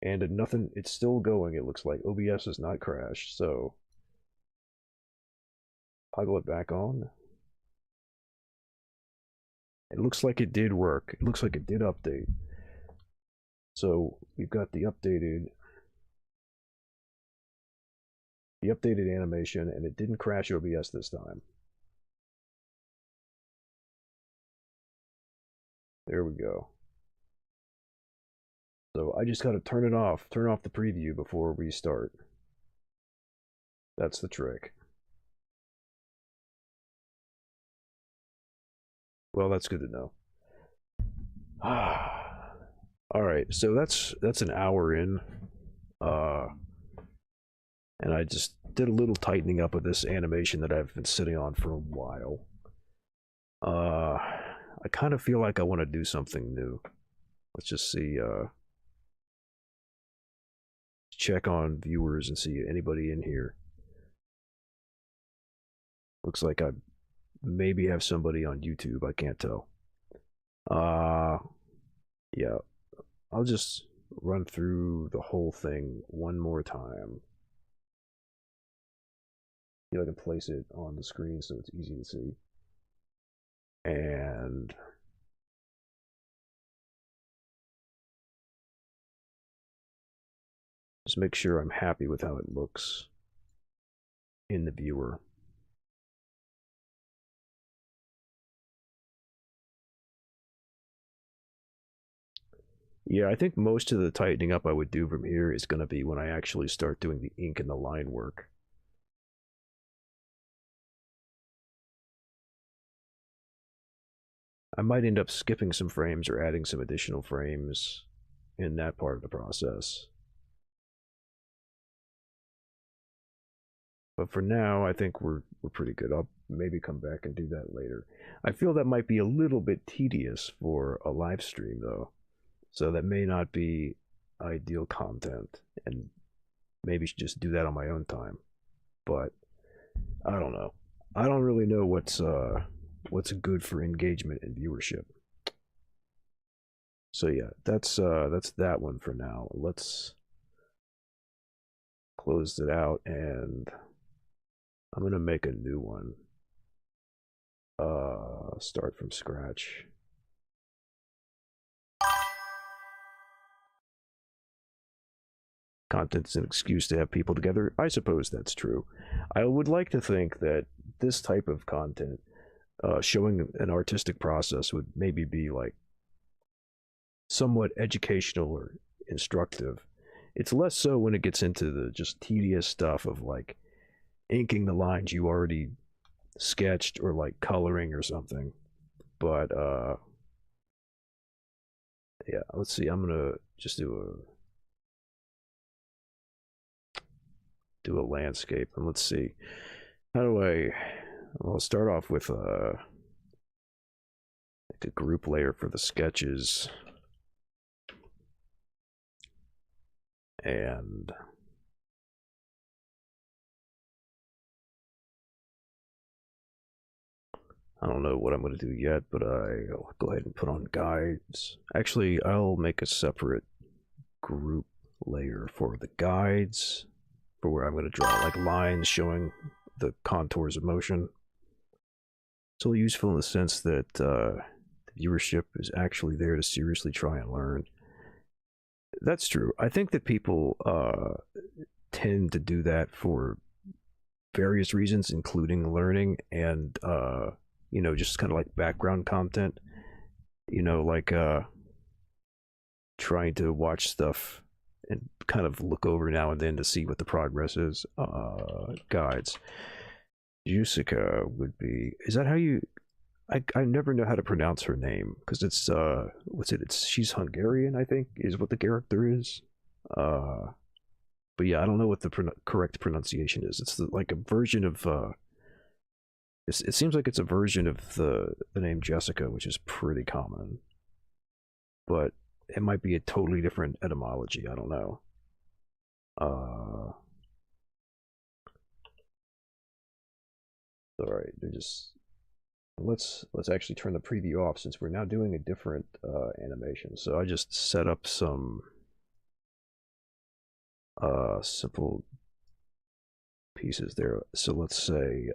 And nothing, it's still going, it looks like. OBS has not crashed, so toggle it back on. It looks like it did work. It looks like it did update. So we've got the updated animation, and it didn't crash OBS this time. There we go. So I just got to turn off the preview before we start. That's the trick. Well, that's good to know. All right, so that's an hour in. And I just did a little tightening up of this animation that I've been sitting on for a while. I kind of feel like I want to do something new. Let's just see, check on viewers and see anybody in here. Looks like I maybe have somebody on YouTube, I can't tell. Yeah, I'll just run through the whole thing one more time. I can place it on the screen so it's easy to see. And just make sure I'm happy with how it looks in the viewer. Yeah, I think most of the tightening up I would do from here is going to be when I actually start doing the ink and the line work. I might end up skipping some frames or adding some additional frames in that part of the process. But for now, I think we're pretty good. I'll maybe come back and do that later. I feel that might be a little bit tedious for a live stream, though. So that may not be ideal content, and maybe should just do that on my own time. But I don't know. I don't really know what's good for engagement and viewership. So yeah, that's that one for now. Let's close it out, and I'm gonna make a new one. Start from scratch. Content's an excuse to have people together. I suppose that's true. I would like to think that this type of content, showing an artistic process, would maybe be like somewhat educational or instructive. It's less so when it gets into the just tedious stuff of like inking the lines you already sketched or like coloring or something. But yeah, let's see. I'm gonna just do a landscape, and let's see. How do I? Well, I'll start off with like a group layer for the sketches, and I don't know what I'm going to do yet, but I'll go ahead and put on guides. Actually, I'll make a separate group layer for the guides, for where I'm going to draw like lines showing the contours of motion. It's all useful in the sense that the viewership is actually there to seriously try and learn. That's true. I think that people tend to do that for various reasons, including learning and just kind of like background content. Like trying to watch stuff and kind of look over now and then to see what the progress is. Guides. Yusica would be. Is that how you? I never know how to pronounce her name because it's what's it? It's she's Hungarian, I think, is what the character is. Uh, but yeah, I don't know what the correct pronunciation is. It's like a version of. It seems like it's a version of the name Jessica, which is pretty common, but it might be a totally different etymology. I don't know. Uh, all right, they're just let's actually turn the preview off since we're now doing a different animation. So I just set up some simple pieces there. So let's say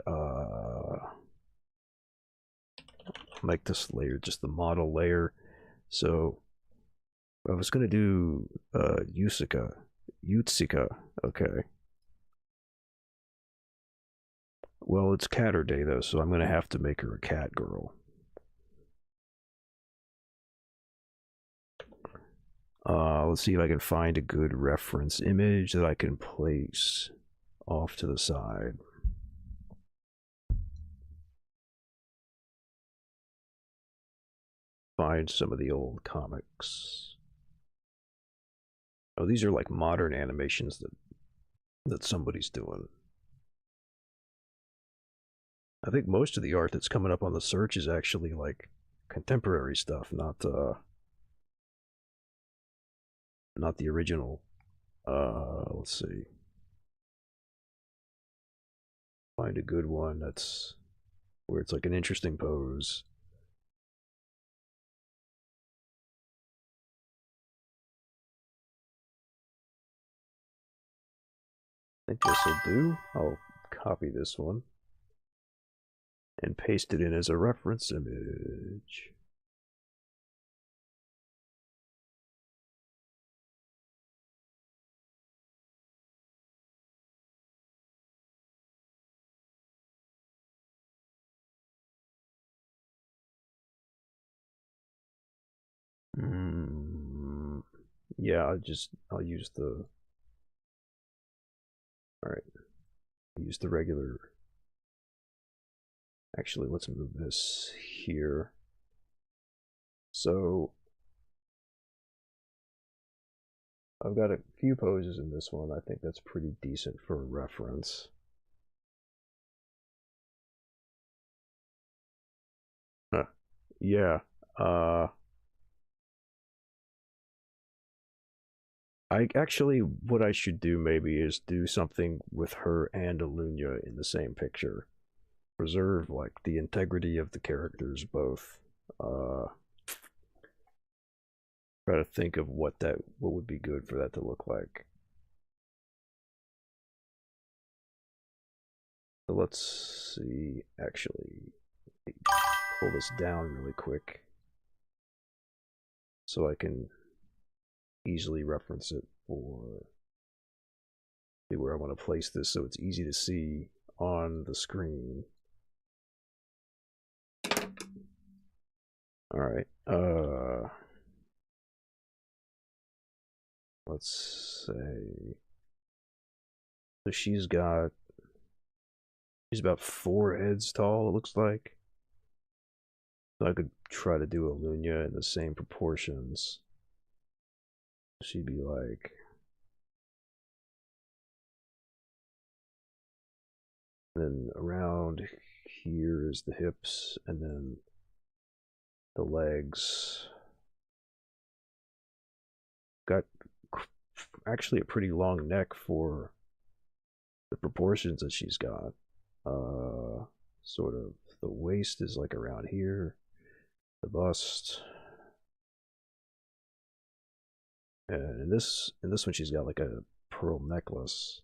make this layer just the model layer. So I was gonna do Utsika. Okay. Well, it's Catter Day though, so I'm gonna have to make her a cat girl. Let's see if I can find a good reference image that I can place off to the side. Find some of the old comics. Oh, these are like modern animations that somebody's doing. I think most of the art that's coming up on the search is actually like contemporary stuff, not the original. Let's see. Find a good one that's where it's like an interesting pose. I think this will do. I'll copy this one and paste it in as a reference image. Mm, yeah, I'll use the all right. Use the regular. Actually, let's move this here. So I've got a few poses in this one. I think that's pretty decent for reference. Huh. Yeah. Uh, I actually, what I should do maybe is do something with her and Alunya in the same picture. Preserve like the integrity of the characters both. Uh, Try to think of what would be good for that to look like. So let's see. Actually, pull this down really quick so I can easily reference it for where I want to place this so it's easy to see on the screen. All right. Let's say so she's about 4 heads tall, it looks like. So I could try to do Alunya in the same proportions. She'd be like then around here is the hips, and then the legs. Got actually a pretty long neck for the proportions that she's got. Sort of the waist is like around here, the bust, and in this one she's got like a pearl necklace.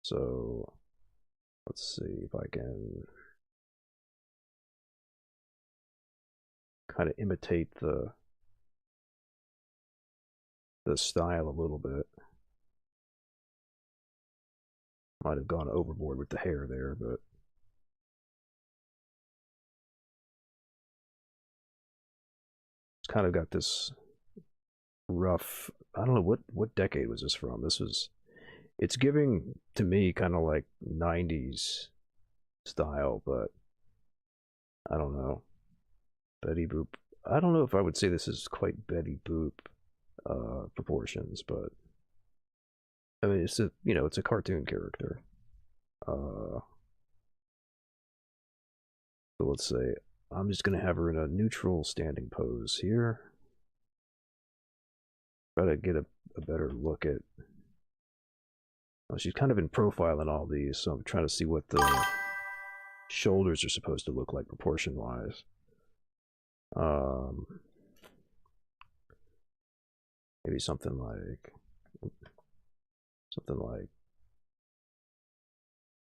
So let's see if I can kind of imitate the style a little bit. Might have gone overboard with the hair there, but it's kind of got this rough. I don't know what decade was this from. This was. It's giving to me kind of like '90s style, but I don't know. Betty Boop. I don't know if I would say this is quite Betty Boop proportions, but I mean it's it's a cartoon character. So let's say I'm just gonna have her in a neutral standing pose here. Try to get a better look at. Well, she's kind of in profile in all these, so I'm trying to see what the shoulders are supposed to look like proportion wise. Um, maybe something like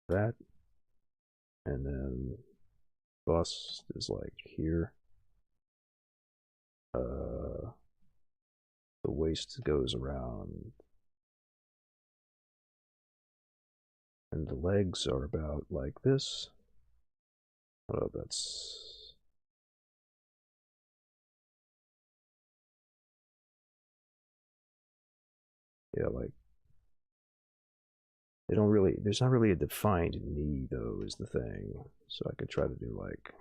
that, and then bust is like here. The waist goes around, and the legs are about like this. Oh, that's yeah, like they don't really. There's not really a defined knee though, is the thing. So I could try to do like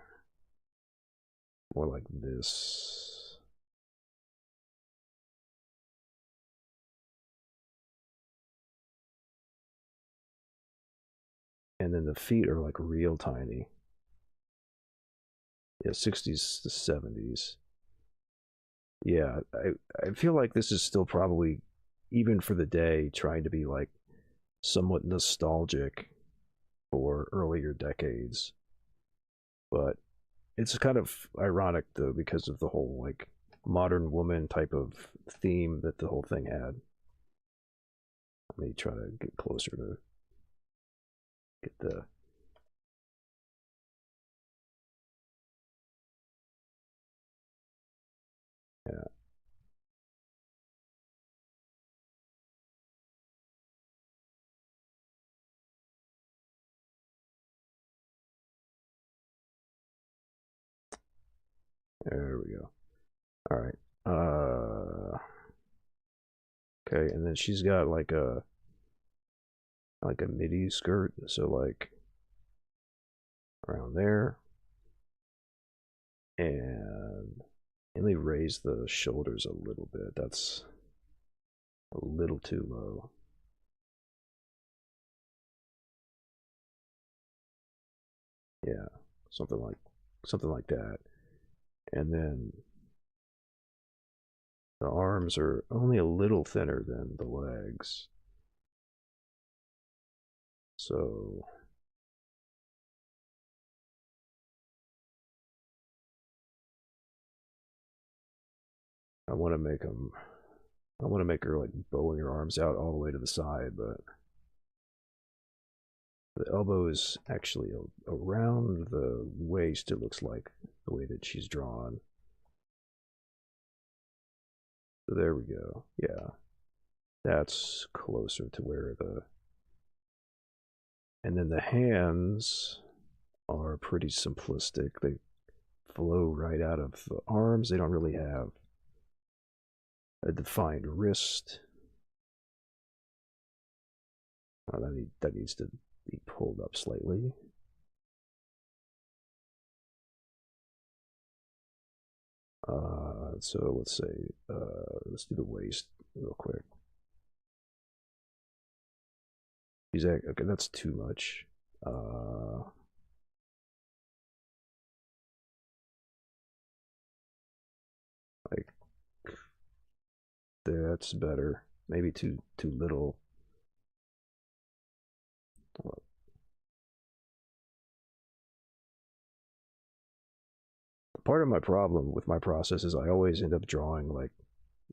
more like this. And then the feet are like real tiny. Yeah, 60s to 70s. Yeah, I feel like this is still probably, even for the day, trying to be like somewhat nostalgic for earlier decades. But it's kind of ironic though because of the whole like modern woman type of theme that the whole thing had. Let me try to get closer to get the. Yeah, there we go. All right. Okay, and then she's got like a midi skirt, so like around there, and let me raise the shoulders a little bit. That's a little too low. Yeah, something like something like that. And then the arms are only a little thinner than the legs. So I want to make them. I want to make her like bowing her arms out all the way to the side, but the elbow is actually around the waist. It looks like the way that she's drawn. So there we go. Yeah, that's closer to where the. And then the hands are pretty simplistic. They flow right out of the arms. They don't really have a defined wrist. That needs to be pulled up slightly. So let's say, let's do the waist real quick. Okay, that's too much. Like that's better. Maybe too little. Part of my problem with my process is I always end up drawing like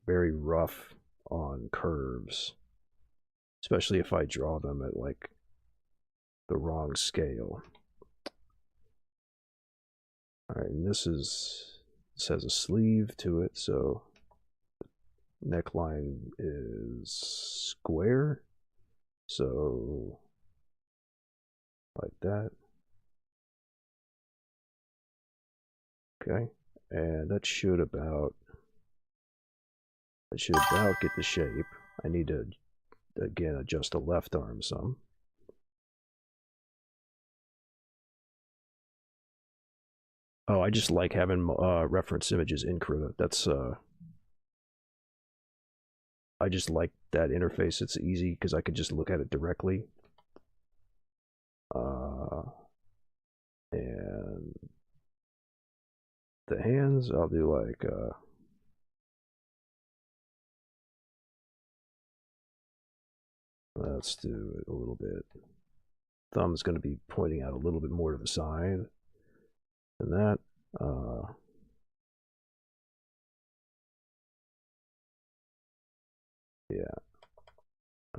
very rough on curves, especially if I draw them at like the wrong scale. All right, and this has a sleeve to it, so neckline is square, so like that. Okay, and that should about get the shape. I need to again adjust the left arm some. Oh, I just like having reference images in CRUDA. That's I just like that interface. It's easy because I can just look at it directly. And the hands, I'll do like let's do it a little bit. Thumb's going to be pointing out a little bit more to the side than that. Yeah.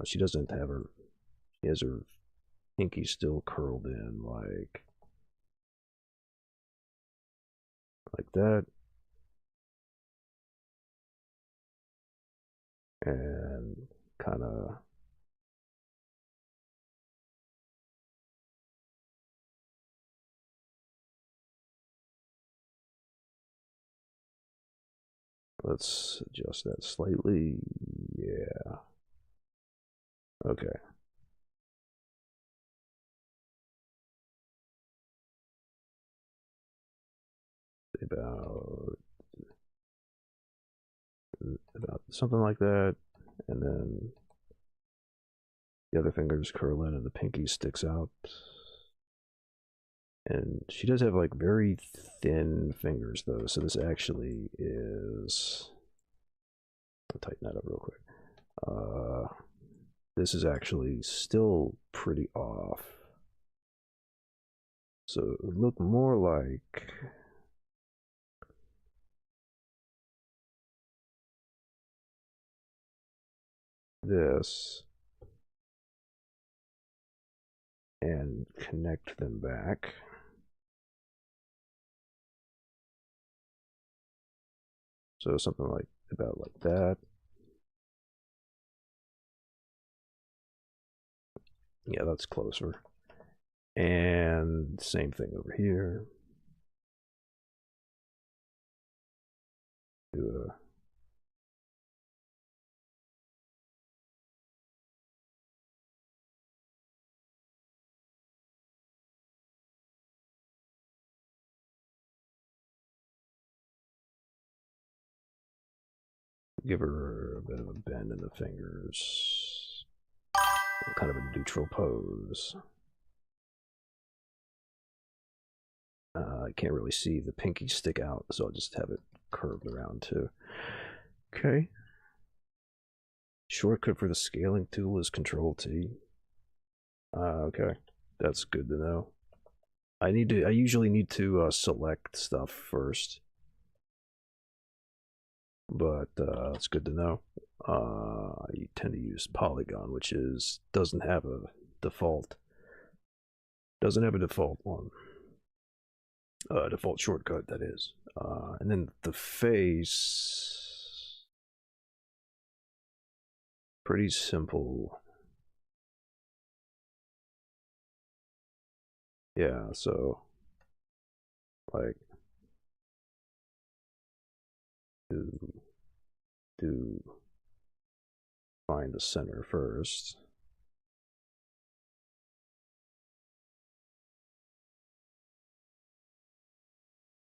She doesn't have her. She has her pinky still curled in like that. And kind of let's adjust that slightly. Yeah. Okay. About something like that, and then the other fingers curl in and the pinky sticks out. And she does have like very thin fingers though, so this actually is. I'll tighten that up real quick. This is actually still pretty off. So it would look more like this and connect them back. So something like about like that. Yeah, that's closer. And same thing over here. Do a give her a bit of a bend in the fingers, kind of a neutral pose. I can't really see the pinky stick out, so I'll just have it curved around too. Okay. Shortcut for the scaling tool is Control T. Okay, that's good to know. I usually need to select stuff first. but it's good to know. You tend to use polygon, which is default doesn't have a default one, default shortcut that is. And then the face, pretty simple. Yeah, so like do do find the center first.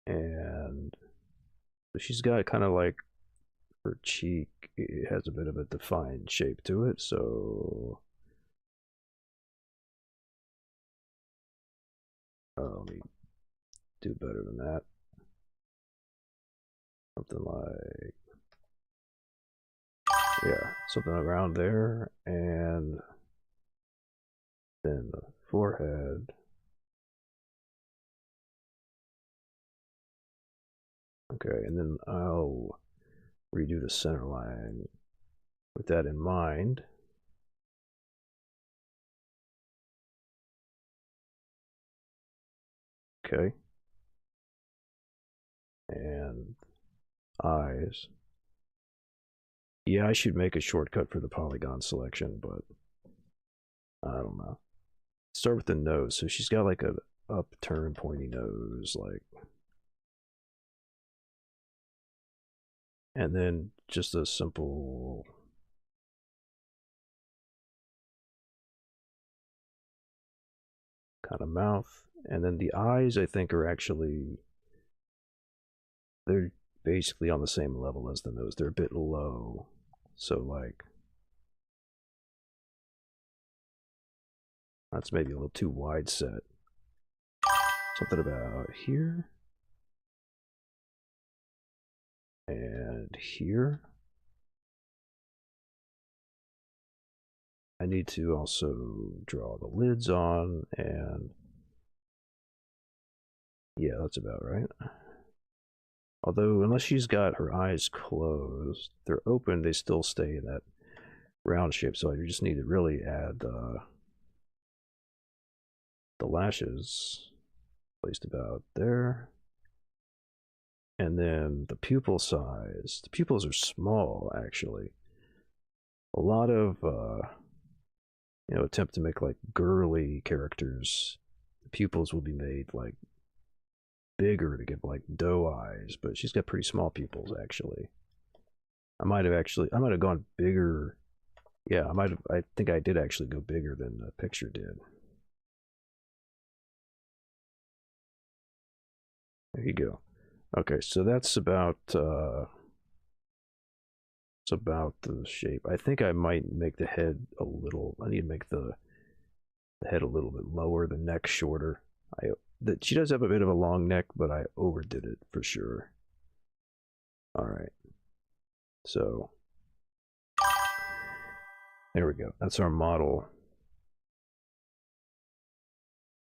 And she's got kind of like her cheek, it has a bit of a defined shape to it, so let me do better than that. Something like, yeah, something around there. And then the forehead. Okay, and then I'll redo the center line with that in mind. Okay. And eyes. Yeah, I should make a shortcut for the polygon selection, but I don't know. Start with the nose. So she's got like a upturned pointy nose, like, and then just a simple kind of mouth. And then the eyes, I think, are actually, they're basically on the same level as the nose. They're a bit low. So, like, that's maybe a little too wide set. Something about here and here. I need to also draw the lids on, and yeah, that's about right. Although, unless she's got her eyes closed, they're open, they still stay in that round shape. So I just need to really add the lashes placed about there. And then the pupil size. The pupils are small, actually. A lot of, attempt to make like girly characters. The pupils will be made like bigger to give like doe eyes, but she's got pretty small pupils, actually. I might have gone bigger. Yeah, I think I did actually go bigger than the picture did. There you go. Okay, so that's about it's about the shape. I think I might make the head a little. I need to make the head a little bit lower, the neck shorter. She does have a bit of a long neck, but I overdid it for sure. All right, so there we go. That's our model.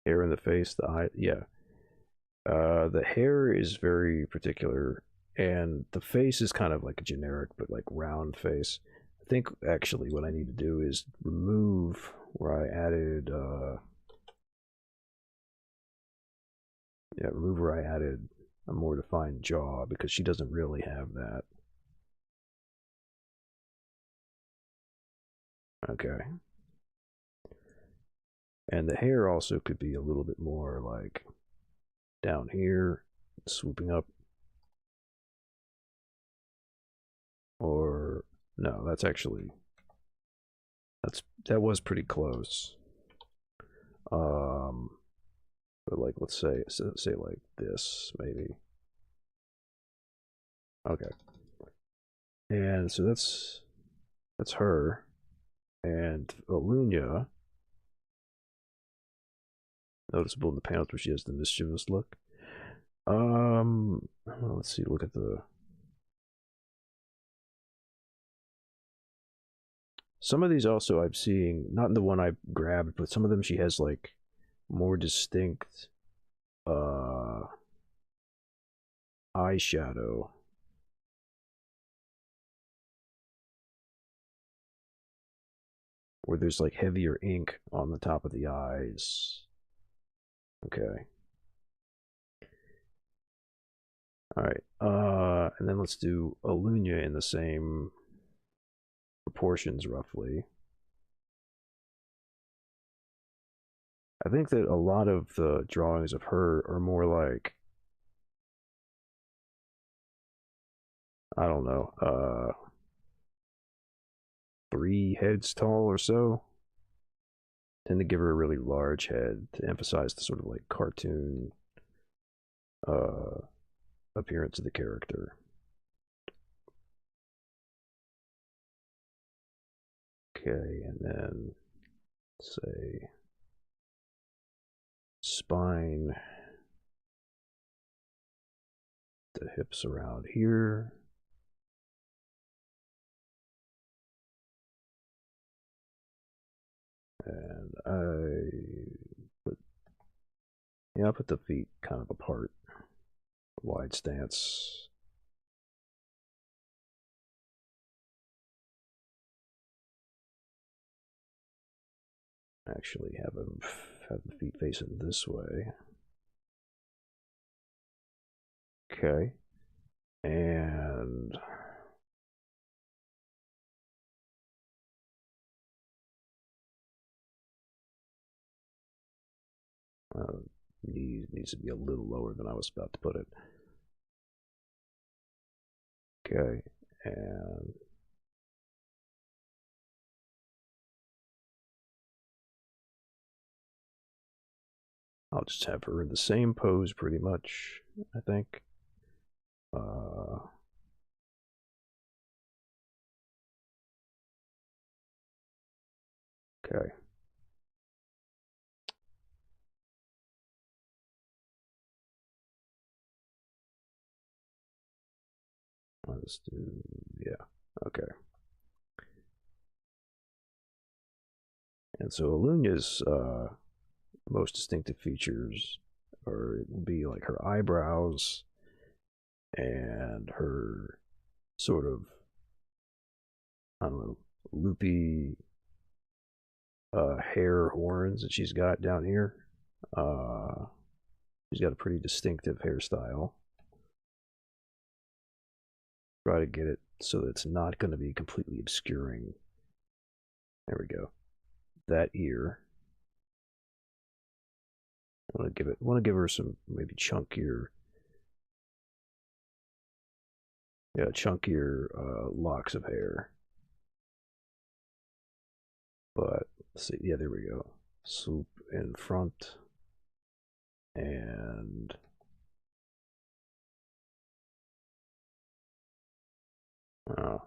Hair in the face, the eye. Yeah, the hair is very particular, and the face is kind of like a generic, but like round face. I think actually what I need to do is remove where I added, remove where I added a more defined jaw, because she doesn't really have that. Okay. And the hair also could be a little bit more like down here, swooping up. Or no, that was pretty close. Um, but like let's say like this maybe. Okay, and so that's her, and Alunya, noticeable in the panels where she has the mischievous look. Well, let's see. Look at the. Some of these also I'm seeing, not in the one I grabbed, but some of them she has like more distinct uh eyeshadow. where there's like heavier ink on the top of the eyes. Okay. All right. And then let's do Alunya in the same proportions, roughly. I think that a lot of the drawings of her are more like, I don't know, 3 heads tall or so. Tend to give her a really large head to emphasize the sort of like cartoon uh, appearance of the character. Okay, and then say spine, the hips around here. And I put the feet kind of apart, wide stance. Actually, have the feet facing this way. Okay, and needs to be a little lower than I was about to put it. Okay, and I'll just have her in the same pose pretty much, I think. Uh, okay. Let's do, yeah, okay. And so Alunya's most distinctive features would be like her eyebrows and her sort of, I don't know, loopy hair horns that she's got down here. Uh, she's got a pretty distinctive hairstyle. Try to get it so that it's not going to be completely obscuring. There we go. That ear. I want to give her some maybe chunkier, yeah, chunkier locks of hair. But let's see, yeah, there we go. Swoop in front and uh,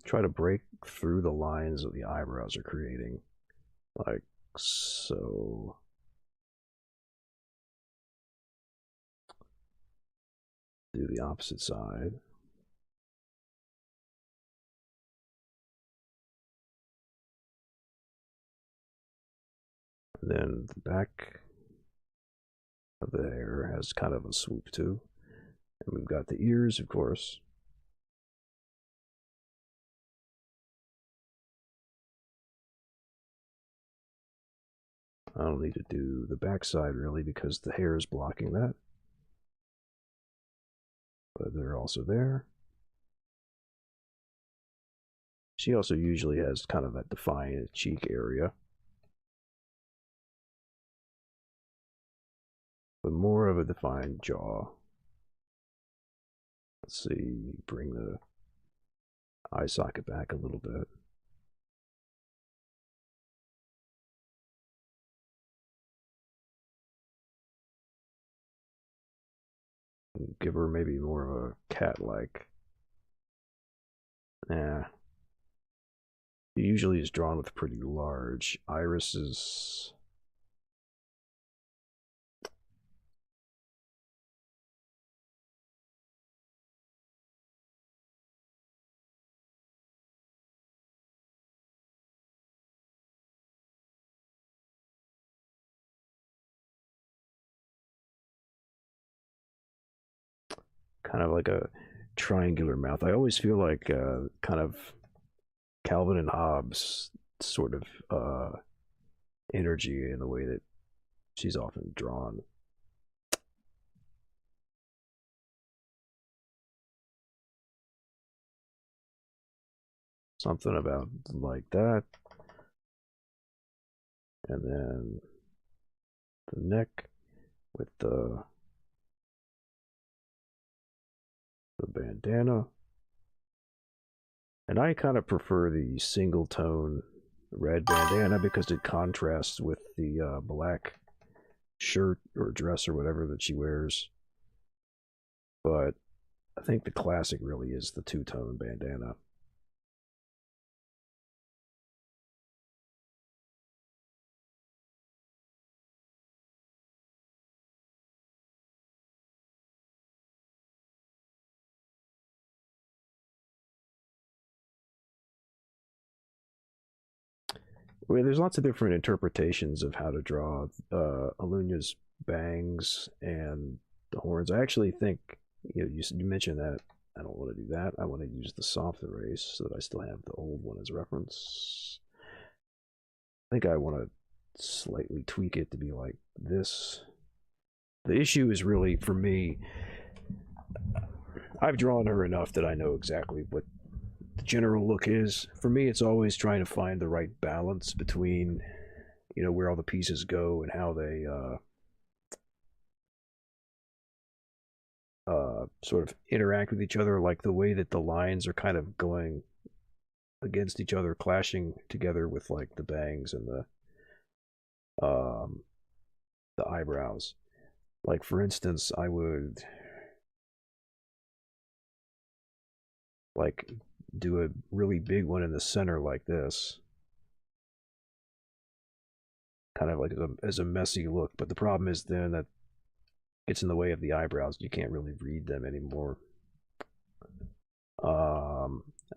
try to break through the lines that the eyebrows are creating, like so. Do the opposite side. And then the back of the hair has kind of a swoop too. And we've got the ears, of course. I don't need to do the back side really because the hair is blocking that. But they're also there. She also usually has kind of that defined cheek area. But more of a defined jaw. Let's see, bring the eye socket back a little bit. Give her maybe more of a cat-like. Nah. He usually is drawn with pretty large irises. Kind of like a triangular mouth. I always feel like kind of Calvin and Hobbes sort of energy in the way that she's often drawn. Something about like that. And then the neck with the bandana. And I kind of prefer the single tone red bandana because it contrasts with the black shirt or dress or whatever that she wears. But I think the classic really is the two-tone bandana. I mean, there's lots of different interpretations of how to draw Alunya's bangs and the horns. I actually think you mentioned that I don't want to do that. I want to use the soft erase so that I still have the old one as reference. I think I want to slightly tweak it to be like this. The issue is really for me. I've drawn her enough that I know exactly what the general look is. For me, it's always trying to find the right balance between, where all the pieces go and how they sort of interact with each other, like the way that the lines are kind of going against each other, clashing together with like the bangs and the eyebrows. Like for instance, I would like do a really big one in the center like this, kind of like as a messy look. But the problem is then that it's in the way of the eyebrows. You can't really read them anymore.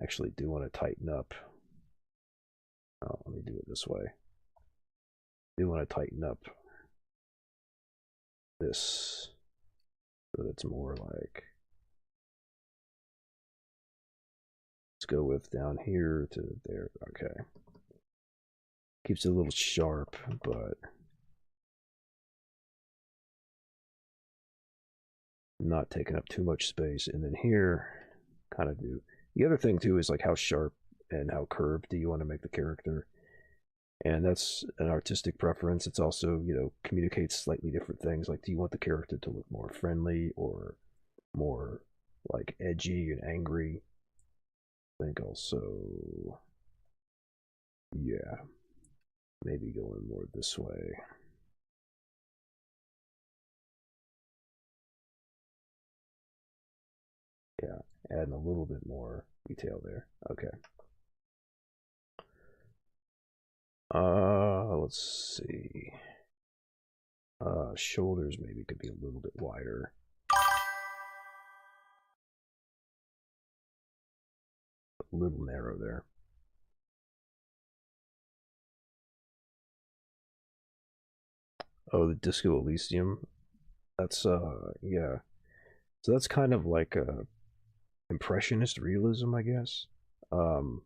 Actually, do want to tighten up. Oh, let me do it this way. Do want to tighten up this so that it's more like. Let's go with down here to there. Okay. Keeps it a little sharp, but not taking up too much space. And then here, kind of do. The other thing too is like how sharp and how curved do you want to make the character? And that's an artistic preference. It's also, communicates slightly different things. Like, do you want the character to look more friendly or more like edgy and angry? I think also, yeah, maybe going more this way. Yeah, adding a little bit more detail there. Okay. Let's see. Shoulders maybe could be a little bit wider. A little narrow there. Oh, the Disco Elysium. That's yeah. So that's kind of like a impressionist realism, I guess. Um,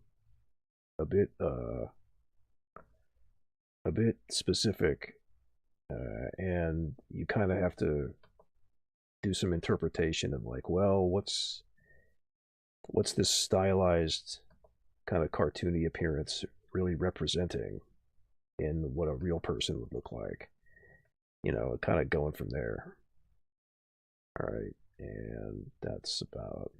a bit a bit specific, and you kind of have to do some interpretation of like, well, what's this stylized kind of cartoony appearance really representing in what a real person would look like? Kind of going from there. All right, and that's about.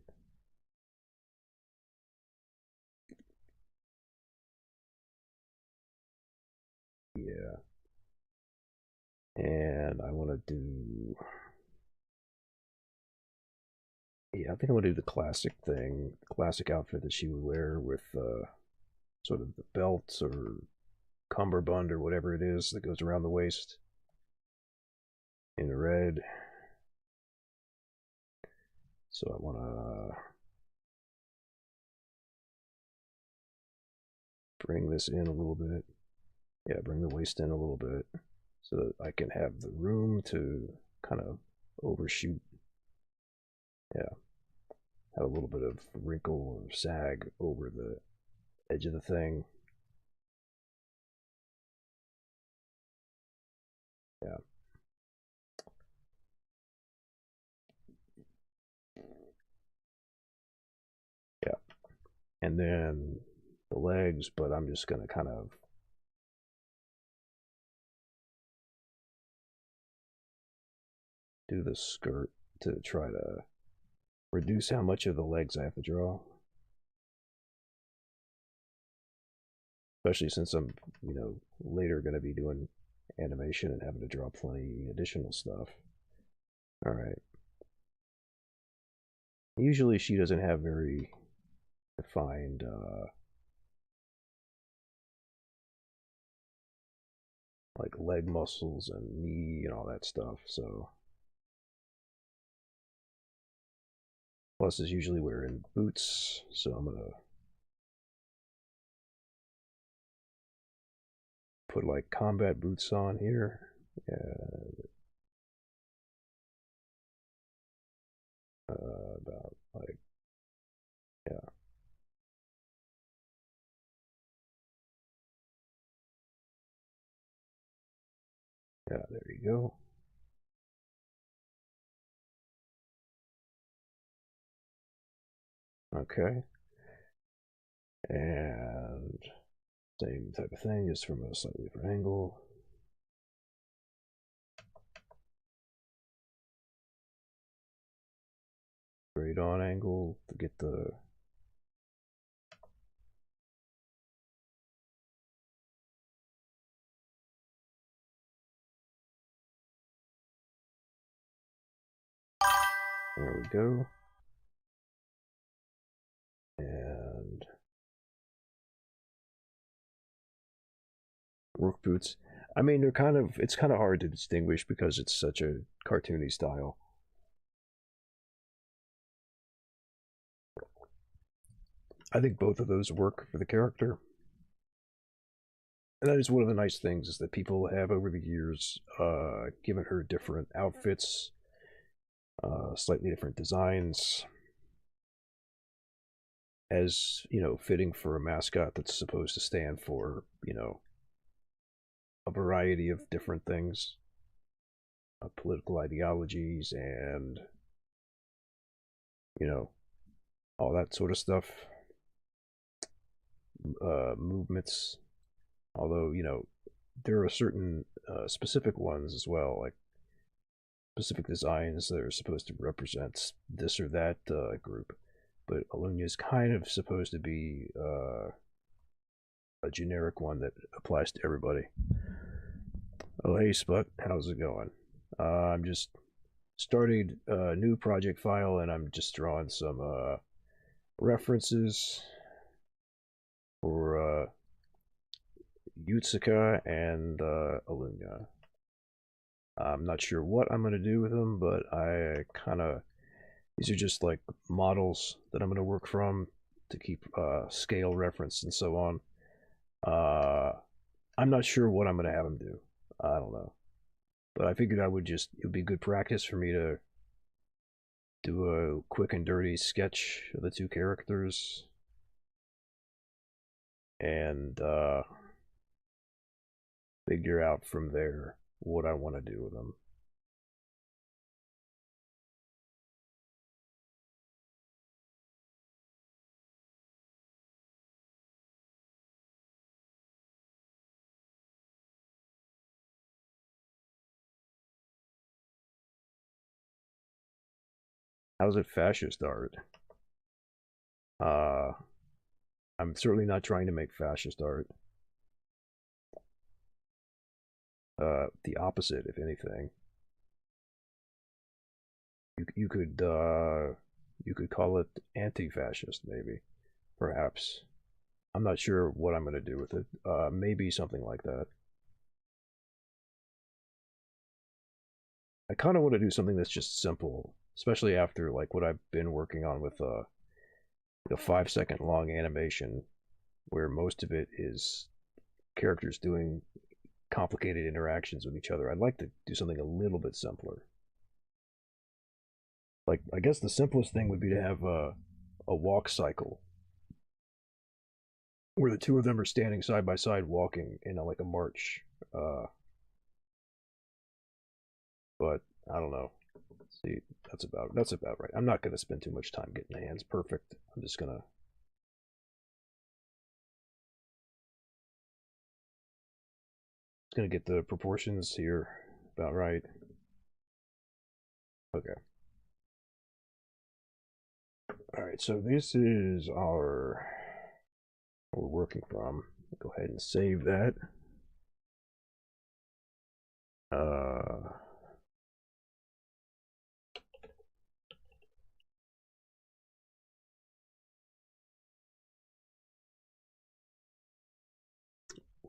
Yeah. And I want to do. Yeah, I think I want to do the classic thing, classic outfit that she would wear with sort of the belt or cummerbund or whatever it is that goes around the waist in red. So I want to bring this in a little bit. Yeah, bring the waist in a little bit so that I can have the room to kind of overshoot. Yeah, have a little bit of wrinkle or sag over the edge of the thing. and then the legs, but I'm just going to kind of do the skirt to try to reduce how much of the legs I have to draw. Especially since I'm, later going to be doing animation and having to draw plenty additional stuff. All right. Usually she doesn't have very defined like leg muscles and knee and all that stuff. So plus is usually wearing boots, so I'm gonna put like combat boots on here. About like, yeah, yeah, there you go. Okay, and same type of thing, just from a slightly different angle. Straight on angle to get the there we go. And work boots. I mean, it's kind of hard to distinguish because it's such a cartoony style. I think both of those work for the character. And that is one of the nice things is that people have over the years given her different outfits, slightly different designs, as fitting for a mascot that's supposed to stand for a variety of different things, political ideologies, and all that sort of stuff, movements. Although there are certain specific ones as well, like specific designs that are supposed to represent this or that group. But Alunya is kind of supposed to be a generic one that applies to everybody. Oh, hey, Sput, how's it going? I'm just started a new project file and I'm just drawing some references for Yutsuka and Alunya. I'm not sure what I'm going to do with them, but I kind of, these are just like models that I'm going to work from to keep scale reference and so on. I'm not sure what I'm going to have them do. I don't know. But I figured it would be good practice for me to do a quick and dirty sketch of the two characters and figure out from there what I want to do with them. How's it fascist art? Uh, I'm certainly not trying to make fascist art. The opposite, if anything. You could call it anti-fascist, maybe, perhaps. I'm not sure what I'm going to do with it. Maybe something like that. I kind of want to do something that's just simple, especially after like what I've been working on with the 5 second long animation, where most of it is characters doing complicated interactions with each other. I'd like to do something a little bit simpler. Like I guess the simplest thing would be to have a walk cycle where the two of them are standing side by side walking in like a march. But I don't know. See, that's about right. I'm not going to spend too much time getting the hands perfect. I'm just gonna It's gonna get the proportions here about right. Okay. All right, so this is our we're working from. Go ahead and save that. Uh,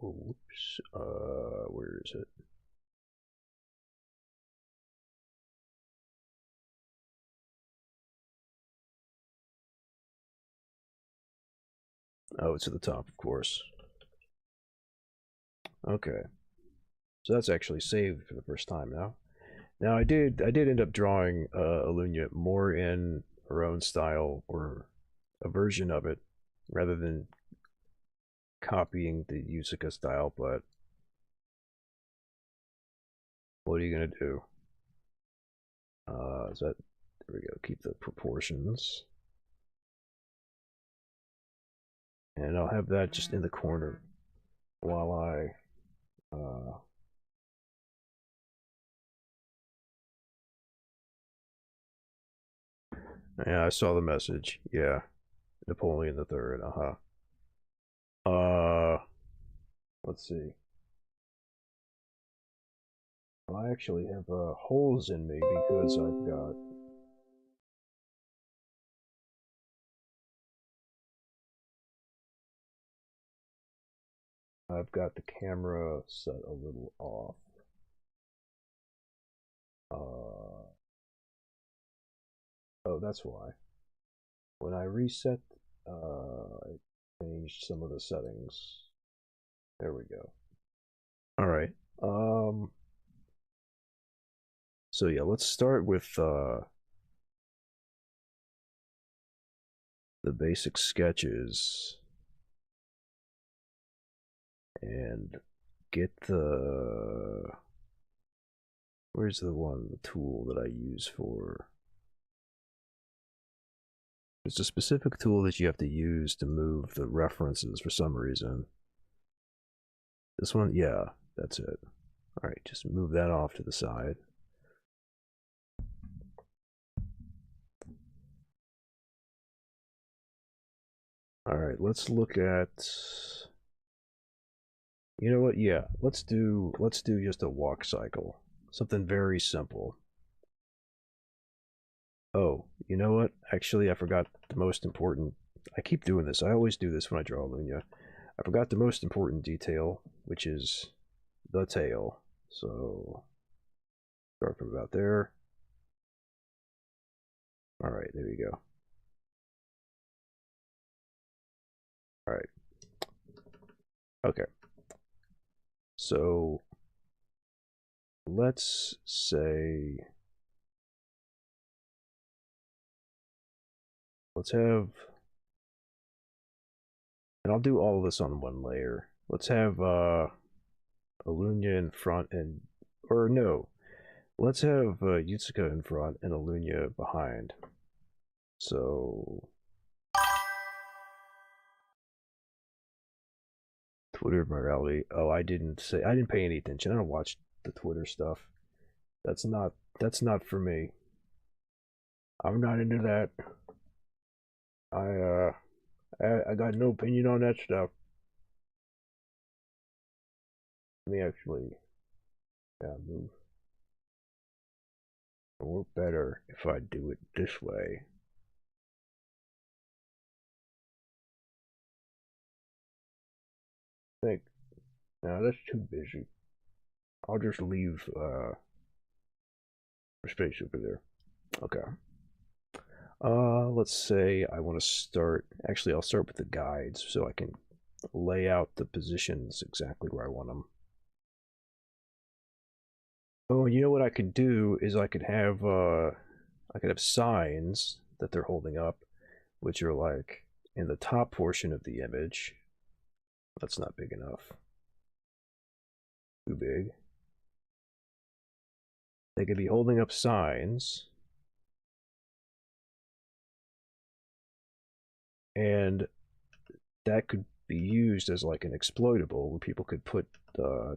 Whoops. Where is it? Oh, it's at the top, of course. Okay, so that's actually saved for the first time now. Now I did end up drawing Alunya more in her own style or a version of it rather than copying the Yusuka style. But what are you gonna do? Is that there? We go. Keep the proportions, and I'll have that just in the corner while I. Yeah, I saw the message. Yeah, Napoleon the Third. Uh, let's see. I actually have holes in me because I've got the camera set a little off. Uh, oh, that's why. When I reset, I changed some of the settings. There we go. All right. Um. So yeah, let's start with the basic sketches and get the where's the tool that I use for it's a specific tool that you have to use to move the references for some reason. This one, yeah, that's it. All right, just move that off to the side. All right, let's look at you know what? Yeah, let's do just a walk cycle. Something very simple. Oh, you know what? Actually, I forgot the most important. I keep doing this. I always do this when I draw Lunya. I forgot the most important detail, which is the tail. So start from about there. All right, there you go. All right. Okay. So let's say let's have and I'll do all of this on one layer. Let's have Alunya in front and or no, let's have Yutsuka in front and Alunya behind. So Twitter morality. Oh, I didn't pay any attention. I don't watch the Twitter stuff. That's not for me. I'm not into that. I uh I got no opinion on that stuff. Let me actually move. It'll work better if I do it this way. I think no, that's too busy. I'll just leave space over there. Okay. Let's say I want to start. Actually, I'll start with the guides so I can lay out the positions exactly where I want them. Oh, you know what I could do is I could have signs that they're holding up, which are like in the top portion of the image. That's not big enough. Too big. They could be holding up signs, and that could be used as like an exploitable where people could put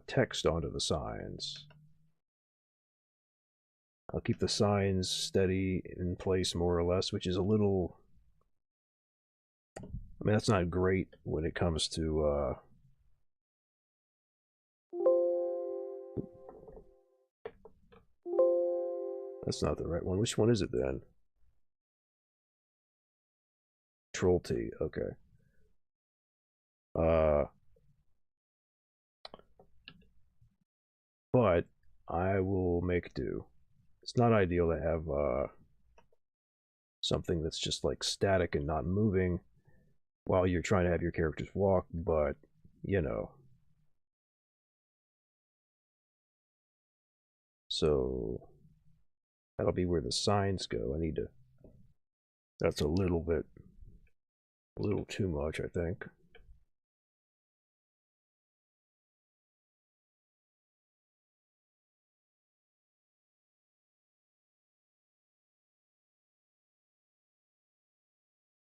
text onto the signs. I'll keep the signs steady in place more or less, which is a little. I mean, that's not great when it comes to. That's not the right one. Which one is it then? Control T. Okay. Uh, but I will make do. It's not ideal to have something that's just like static and not moving while you're trying to have your characters walk, but you know. So that'll be where the signs go. I need to. That's a little bit, a little too much, I think.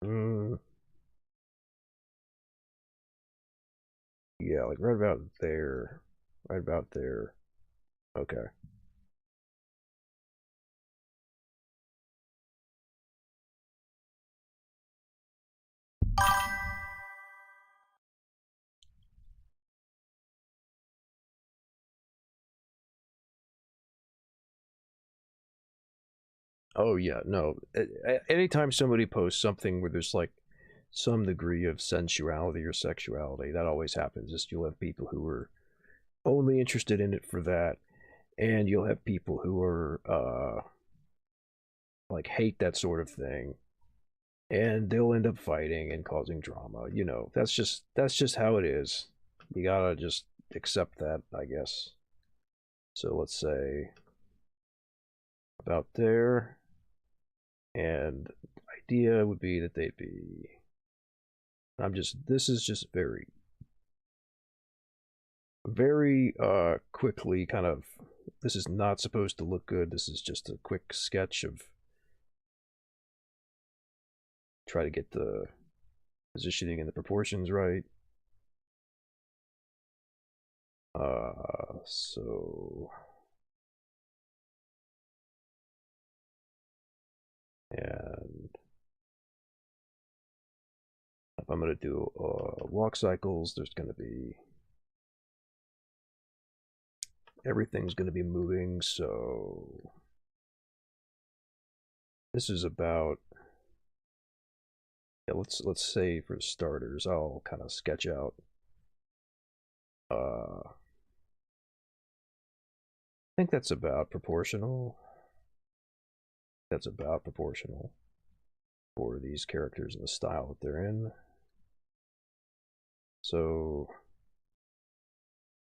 Mm, yeah, like right about there. Right about there. Okay. Oh yeah, no. Anytime somebody posts something where there's like some degree of sensuality or sexuality, that always happens. Is you'll have people who are only interested in it for that, and you'll have people who are like hate that sort of thing, and they'll end up fighting and causing drama. You know, that's just how it is. You gotta just accept that, I guess. So let's say about there, and idea would be that they'd be. I'm just. This is just very, very quickly kind of. This is not supposed to look good. This is just a quick sketch of. Try to get the positioning and the proportions right. So and if I'm gonna do walk cycles, there's gonna be everything's gonna be moving. So this is about. Yeah, let's say for starters, I'll kind of sketch out. I think that's about proportional. That's about proportional for these characters and the style that they're in. So,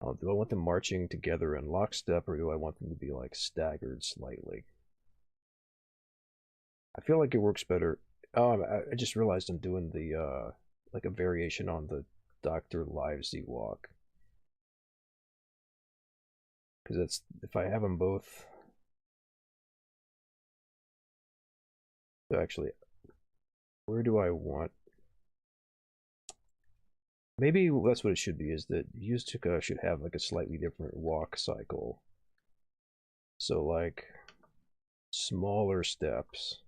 do I want them marching together in lockstep, or do I want them to be like staggered slightly? I feel like it works better. Oh, I just realized I'm doing the like a variation on the Dr. Livesey walk, because that's if I have them both. Actually, where do I want? Maybe that's what it should be. Is that Yuzuka should have like a slightly different walk cycle. So like smaller steps.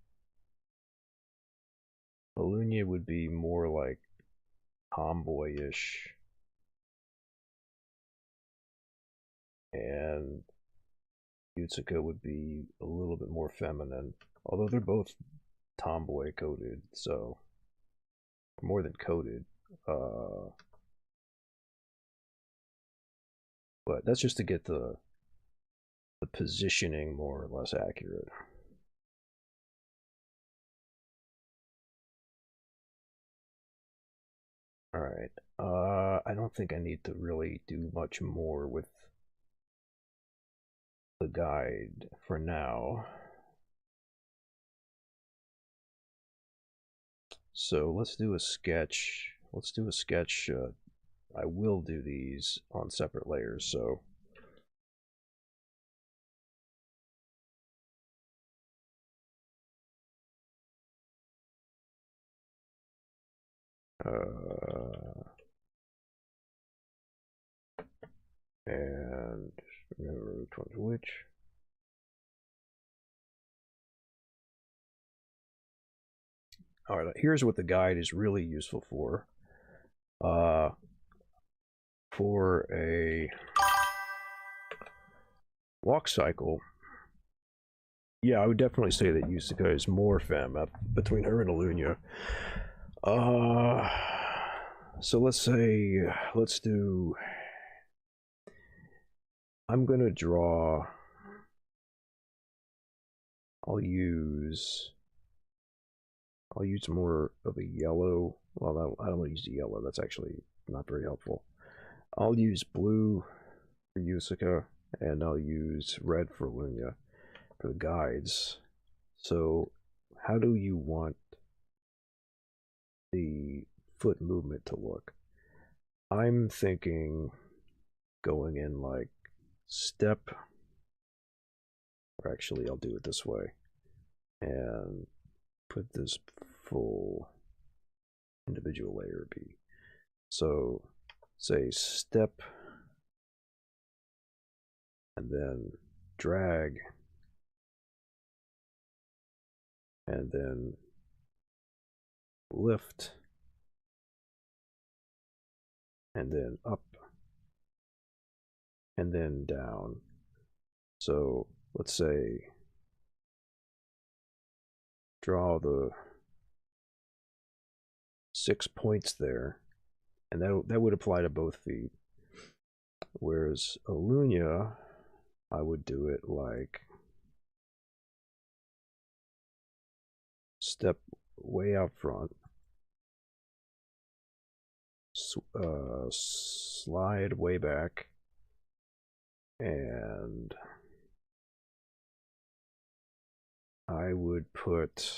Alunya would be more like tomboyish, and Yutsuka would be a little bit more feminine. Although they're both tomboy coded, so more than coded. Uh, but that's just to get the positioning more or less accurate. All right. I don't think I need to really do much more with the guide for now. So let's do a sketch. Let's do a sketch. I will do these on separate layers. So uh, And remember which one's which. All right, here's what the guide is really useful for. For a walk cycle, yeah, I would definitely say that Yusuka is more femme between her and Alunya. Uh, so let's do. I'm gonna draw. I'll use more of a yellow. Well, I don't want to use the yellow. That's actually not very helpful. I'll use blue for Yusuka, and I'll use red for Lunya for the guides. So, how do you want the foot movement to look? I'm thinking going in like step, or actually, I'll do it this way and put this full individual layer B. So, say step and then drag and then lift and then up and then down. So let's say draw the 6 points there, and that would apply to both feet. Whereas Alunya, I would do it like step way out front, slide way back, and I would put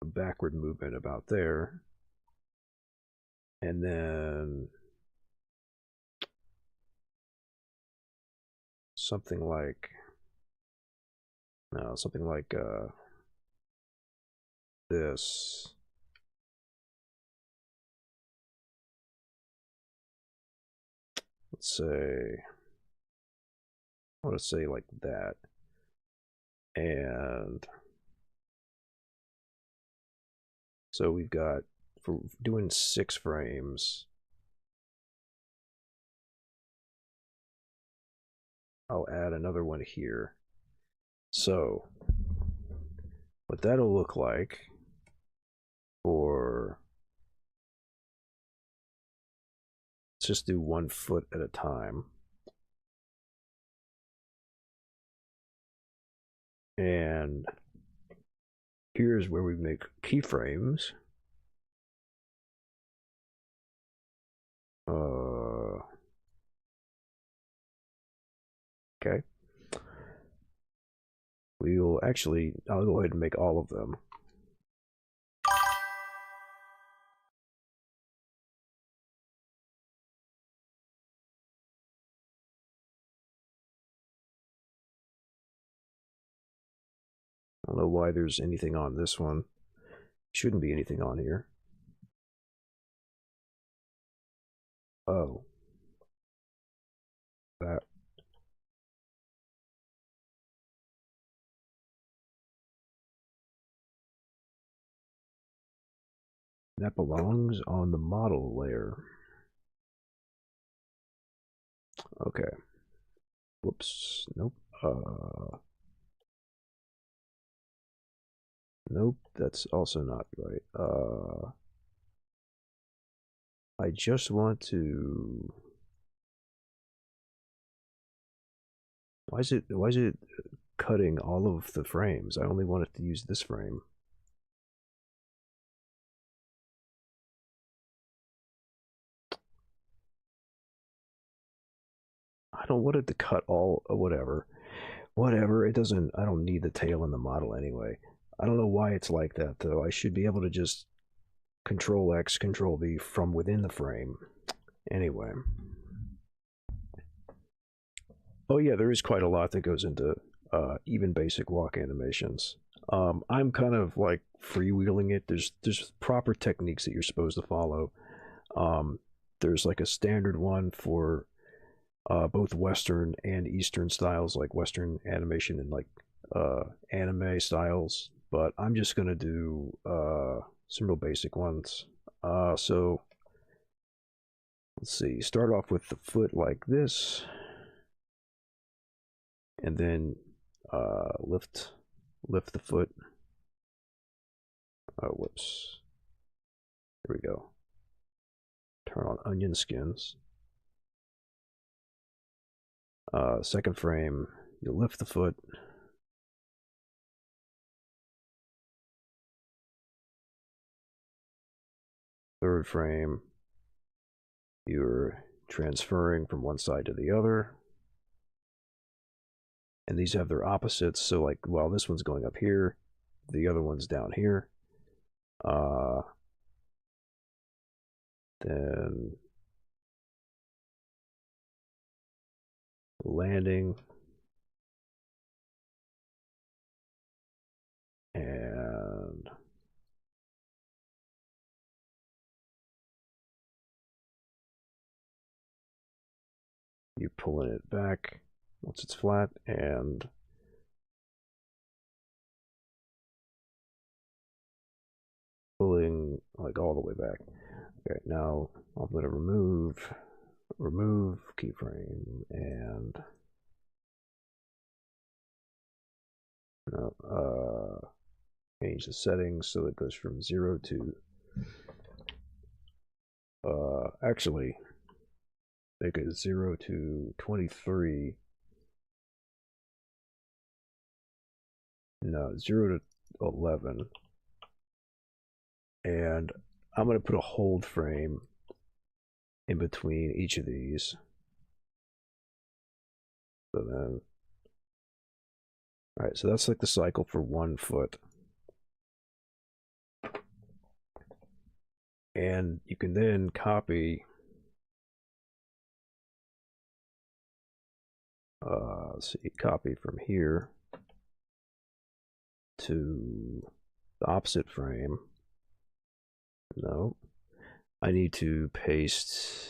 a backward movement about there, and then something like this. Let's say, I want to say like that. And so we've got, for doing 6 frames, I'll add another one here. So what that'll look like for, let's just do 1 foot at a time. And here's where we make keyframes. Okay. We'll actually, I'll go ahead and make all of them. I don't know why there's anything on this one. Shouldn't be anything on here. Oh. That. That belongs on the model layer. Okay. Whoops. Nope. Nope. That's also not right. I just want to. Why is it cutting all of the frames? I only wanted to use this frame. I don't want it to cut all, whatever. Whatever, it doesn't, I don't need the tail in the model anyway. I don't know why it's like that though. I should be able to just Control X, Control V from within the frame. Anyway. Oh yeah, there is quite a lot that goes into even basic walk animations. I'm kind of like freewheeling it. There's proper techniques that you're supposed to follow. There's like a standard one for both Western and Eastern styles, like Western animation and like anime styles. But I'm just gonna do some real basic ones. So let's see. Start off with the foot like this, and then lift the foot. Oh, whoops. Here we go. Turn on onion skins. Second frame, you lift the foot. Third frame, you're transferring from one side to the other. And these have their opposites. So, like, while this one's going up here, the other one's down here. Then landing, and you pulling it back once it's flat, and pulling like all the way back. Okay, now I'm going to remove keyframe, and change the settings so it goes from 0 to actually make it 0 to 23. No, 0 to 11. And I'm going to put a hold frame in between each of these. So then, all right, so that's like the cycle for 1 foot. And you can then copy, let's see, copy from here to the opposite frame. No, I need to paste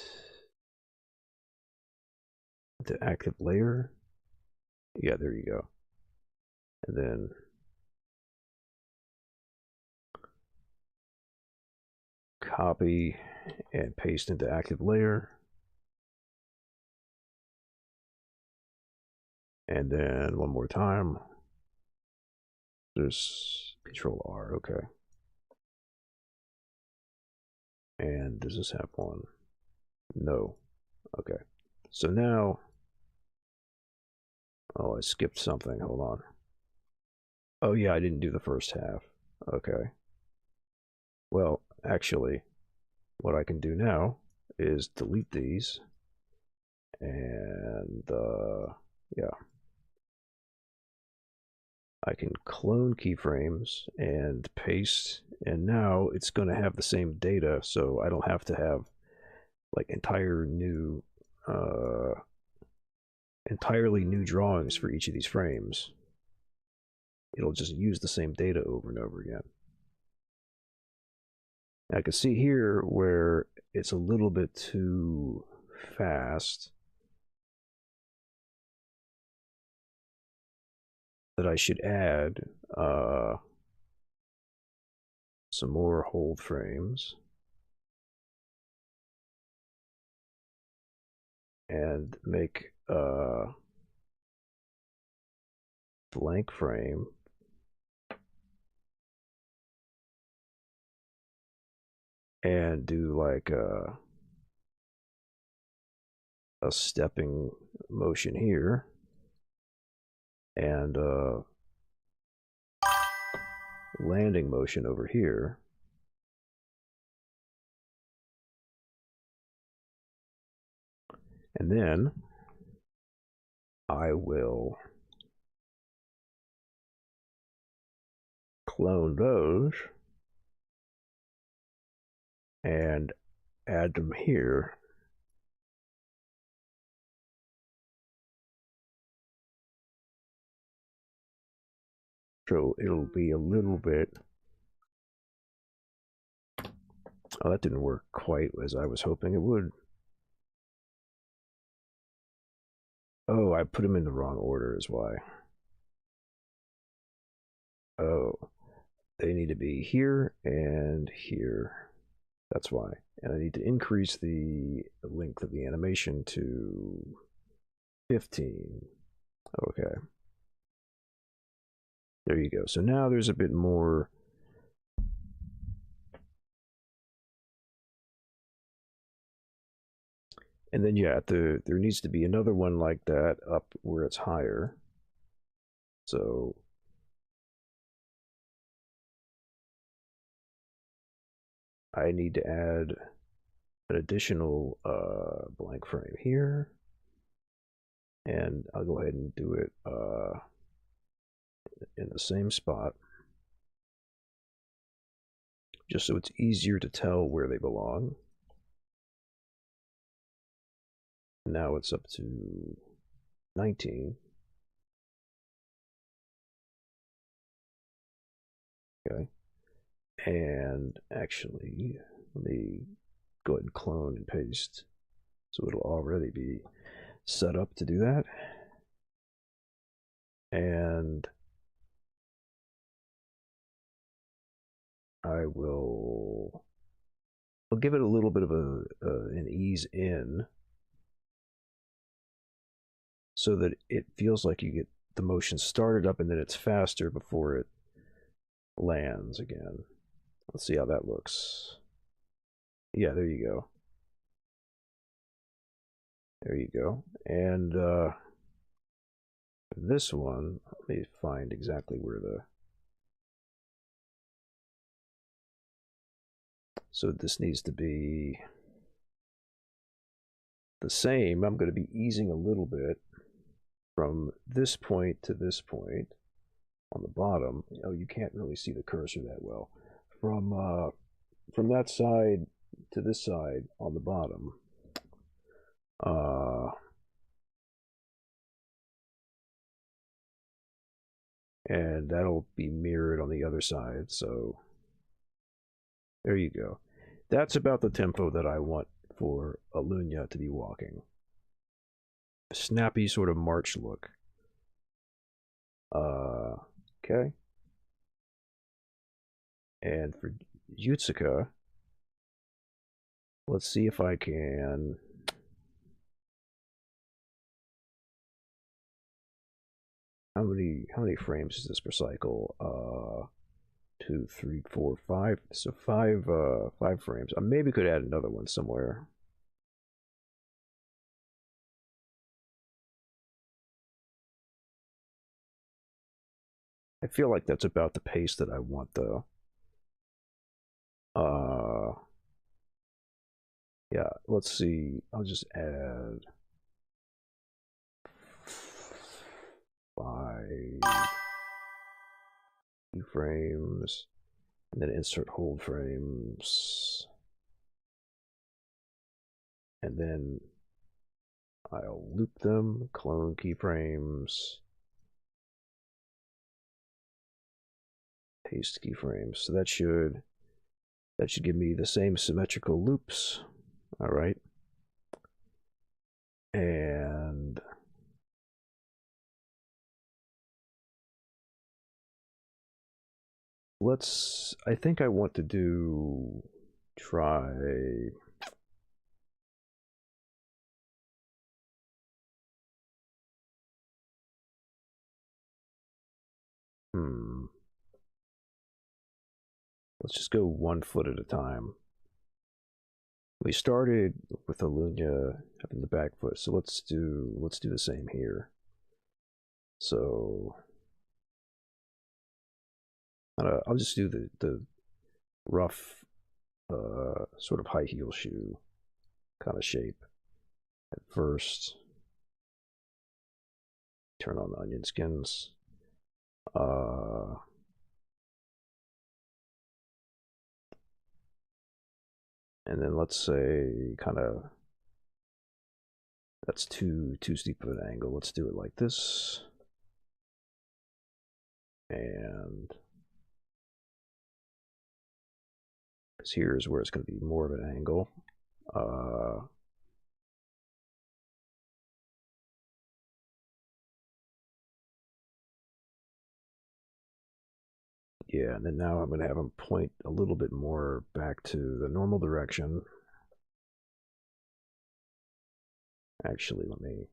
the active layer. Yeah, there you go. And then copy and paste into active layer. And then one more time. There's Control R, okay. And does this have one? No. Okay. So now, oh, I skipped something. Hold on. Oh, yeah, I didn't do the first half. Okay. Well, actually, what I can do now is delete these. And, yeah. I can clone keyframes and paste, and now it's going to have the same data, so I don't have to have like entirely new drawings for each of these frames. It'll just use the same data over and over again. I can see here where it's a little bit too fast, that I should add some more hold frames and make a blank frame and do like a stepping motion here and landing motion over here. And then I will clone those and add them here. So it'll be a little bit Oh, that didn't work quite as I was hoping it would. Oh, I put them in the wrong order is why. Oh, they need to be here and here. That's why. And I need to increase the length of the animation to 15. Okay. There you go. So now there's a bit more. And then, yeah, there needs to be another one like that up where it's higher. So I need to add an additional blank frame here. And I'll go ahead and do it in the same spot, just so it's easier to tell where they belong. Now it's up to 19. Okay. And actually, let me go ahead and clone and paste so it'll already be set up to do that. And I'll give it a little bit of an ease in so that it feels like you get the motion started up and then it's faster before it lands again. Let's see how that looks. Yeah, there you go. There you go. And this one, let me find exactly where the... So this needs to be the same. I'm going to be easing a little bit from this point to this point on the bottom. Oh, you can't really see the cursor that well. From that side to this side on the bottom. And that'll be mirrored on the other side. So there you go. That's about the tempo that I want for Alunya to be walking. A snappy sort of march look. Okay. And for Yutsuka, let's see if I can... How many frames is this per cycle? 2, 3, 4, 5. So five frames. I maybe could add another one somewhere. I feel like that's about the pace that I want, though. Yeah, let's see. I'll just add 5 keyframes, and then insert hold frames, and then I'll loop them, clone keyframes, paste keyframes. So that should give me the same symmetrical loops. All right. And I think I want to try let's just go 1 foot at a time. We started with Alunya having the back foot, so let's do the same here. So I'll just do the rough sort of high heel shoe kind of shape at first. Turn on the onion skins. And then let's say kind of that's too steep of an angle. Let's do it like this. And because here's where it's going to be more of an angle. Yeah, and then now I'm going to have them point a little bit more back to the normal direction. Actually, let me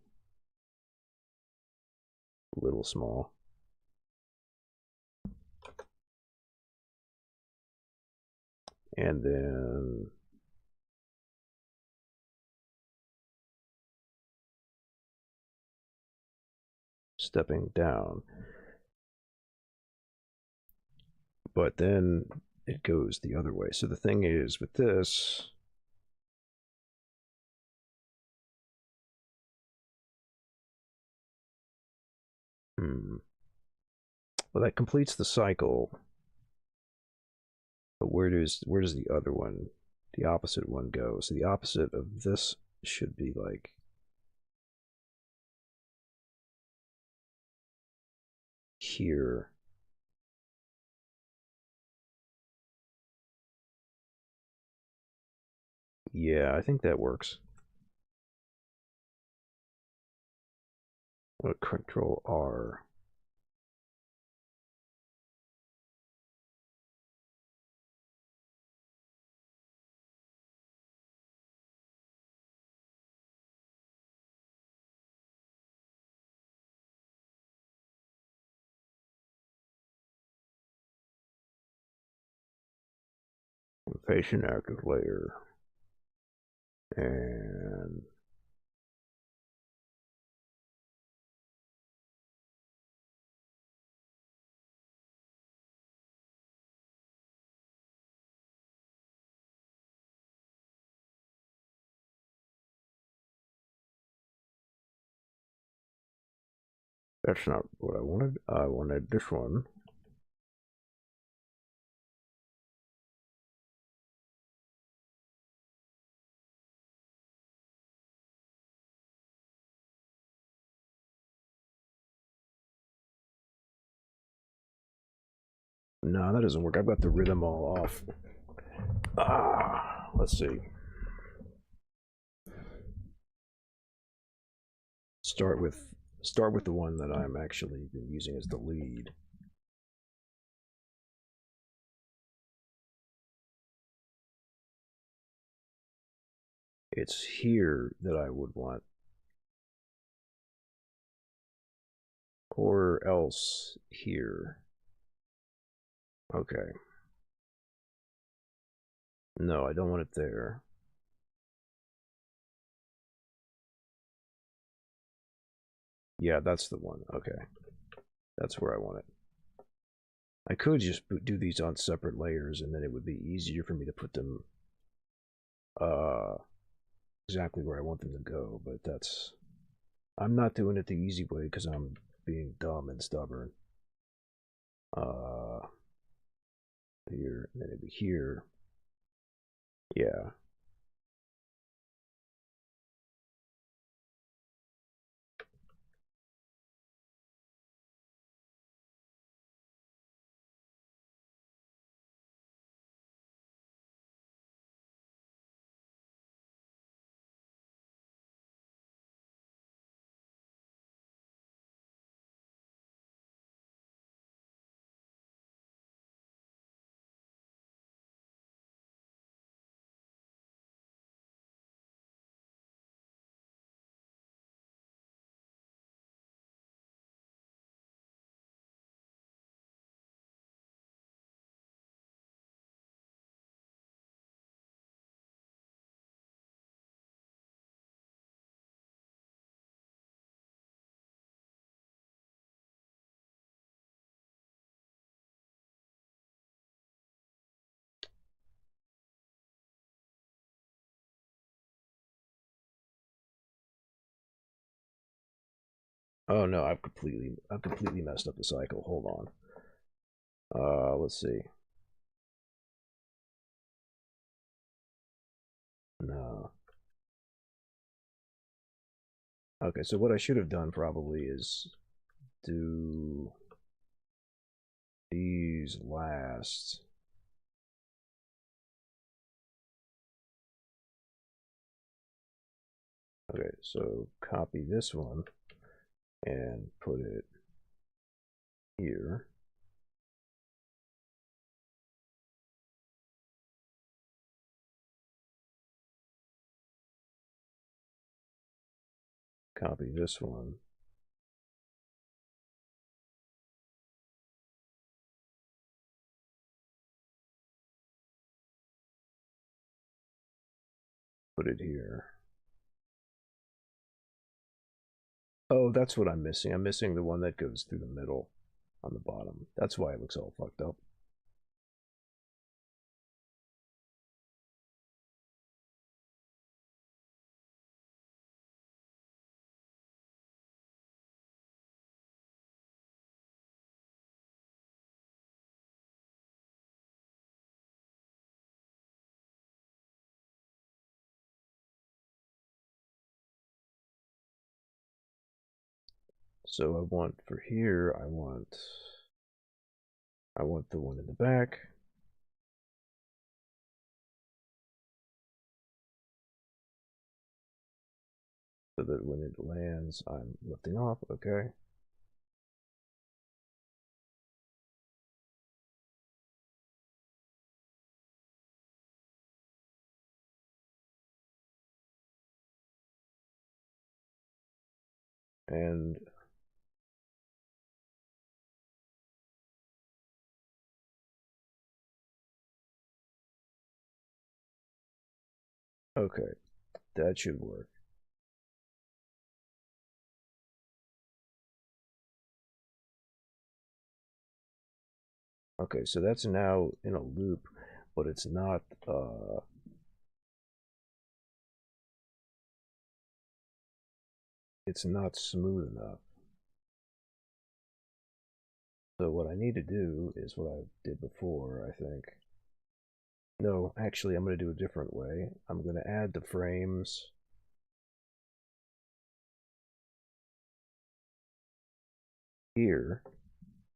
a little small. And then stepping down. But then it goes the other way. So the thing is with this, well, that completes the cycle. But where does the other one, the opposite one, go? So the opposite of this should be like here. Yeah, I think that works. What Control R. Patient active layer. And that's not what I wanted. I wanted this one. No, that doesn't work. I've got the rhythm all off. Let's see. Start with the one that I'm actually been using as the lead. It's here that I would want, or else here. Okay. No, I don't want it there. Yeah, that's the one. Okay. That's where I want it. I could just do these on separate layers and then it would be easier for me to put them uh, exactly where I want them to go, but I'm not doing it the easy way because I'm being dumb and stubborn. Uh, Here, and then it'd be here. Yeah. Oh no, I've completely messed up the cycle. Hold on. Let's see. No. Okay, so what I should have done probably is do these last. Okay, so copy this one and put it here. Copy this one. Put it here. Oh, that's what I'm missing. I'm missing the one that goes through the middle on the bottom. That's why it looks all fucked up. So I want for here, I want the one in the back. So that when it lands, I'm lifting off, okay? And okay, that should work. Okay, so that's now in a loop, but it's not smooth enough. So what I need to do is what I did before, I think. No, actually, I'm going to do a different way. I'm going to add the frames here.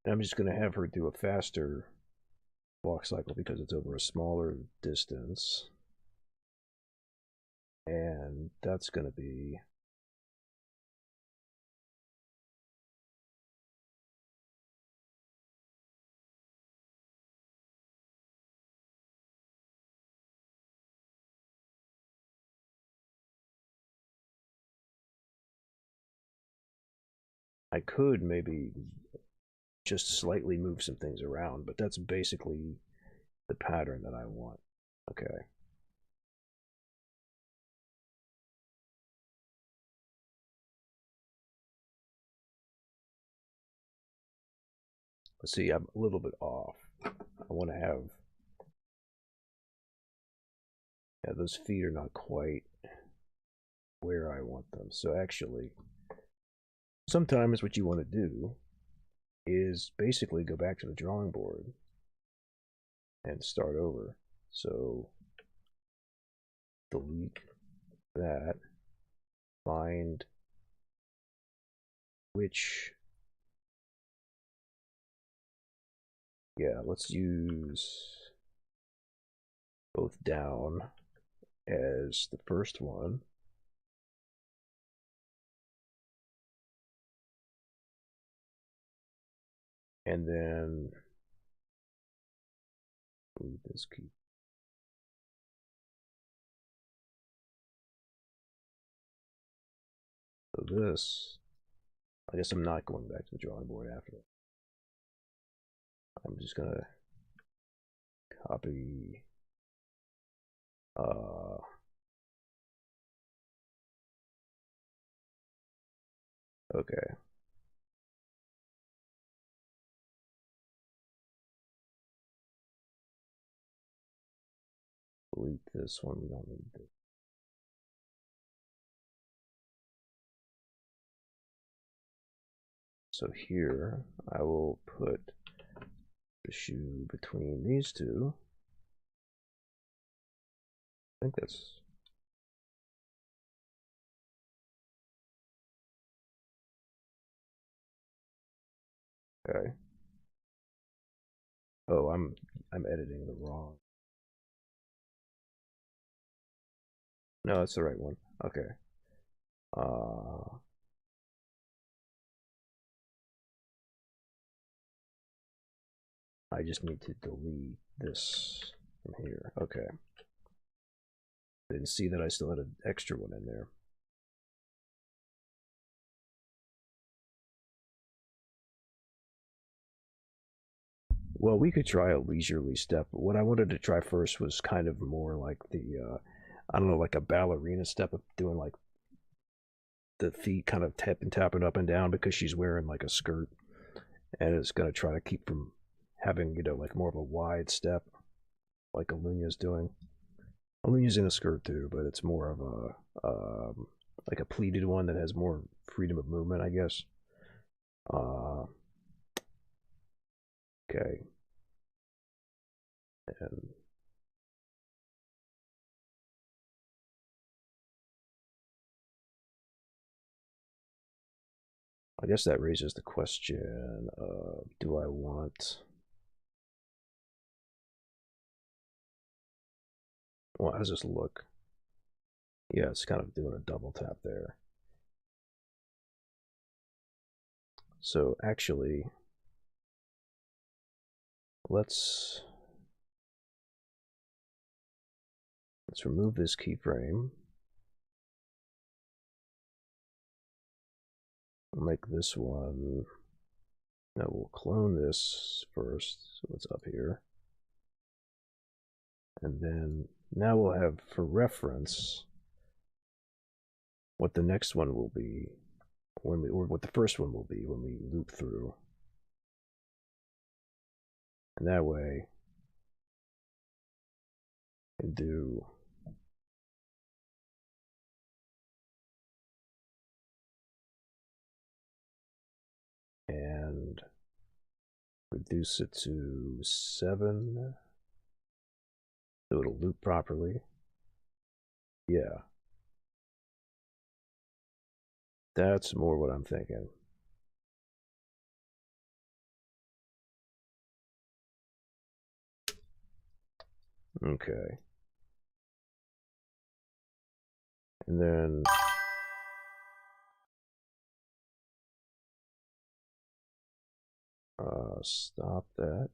And I'm just going to have her do a faster walk cycle because it's over a smaller distance. And that's going to be I could maybe just slightly move some things around, but that's basically the pattern that I want. Okay. Let's see, I'm a little bit off. I want to have, yeah, those feet are not quite where I want them. So actually, sometimes what you want to do is basically go back to the drawing board and start over. So delete that, find which, yeah, let's use both down as the first one. And then delete this key. So this, I guess I'm not going back to the drawing board after it. I'm just gonna copy okay. Delete this one, we don't need this. So here I will put the shoe between these two. I think that's okay. Oh, I'm editing the wrong. No, that's the right one. Okay. Uh, I just need to delete this from here. Okay. Didn't see that I still had an extra one in there. Well, we could try a leisurely step. What I wanted to try first was kind of more like I don't know, like a ballerina step of doing like the feet kind of tapping up and down because she's wearing like a skirt, and it's gonna try to keep from having like more of a wide step like Alunya's doing. Alunya's in a skirt too, but it's more of a like a pleated one that has more freedom of movement, I guess. Uh, okay, and I guess that raises the question of do I want. Well, how does this look? Yeah, it's kind of doing a double tap there. So actually, let's remove this keyframe. We'll make this one. No, we'll clone this first. So it's up here. And then now we'll have for reference what the next one will be when we, or what the first one will be when we loop through. And that way, we can do and reduce it to 7 so it'll loop properly. Yeah, that's more what I'm thinking. Okay. And then stop that.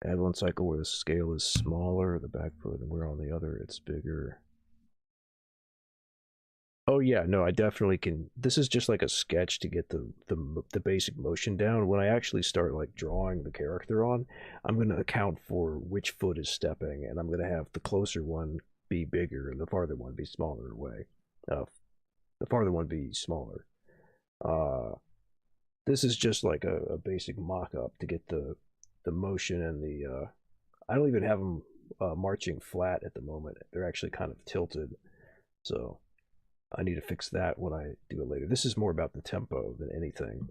Add one cycle where the scale is smaller, the back foot, and where on the other it's bigger. Oh yeah, no, I definitely can. This is just like a sketch to get the basic motion down. When I actually start like drawing the character on, I'm going to account for which foot is stepping, and I'm going to have the closer one be bigger and the farther one be smaller away. The farther one be smaller. Uh, this is just like a basic mock-up to get the motion and the. I don't even have them marching flat at the moment. They're actually kind of tilted, so I need to fix that when I do it later. This is more about the tempo than anything.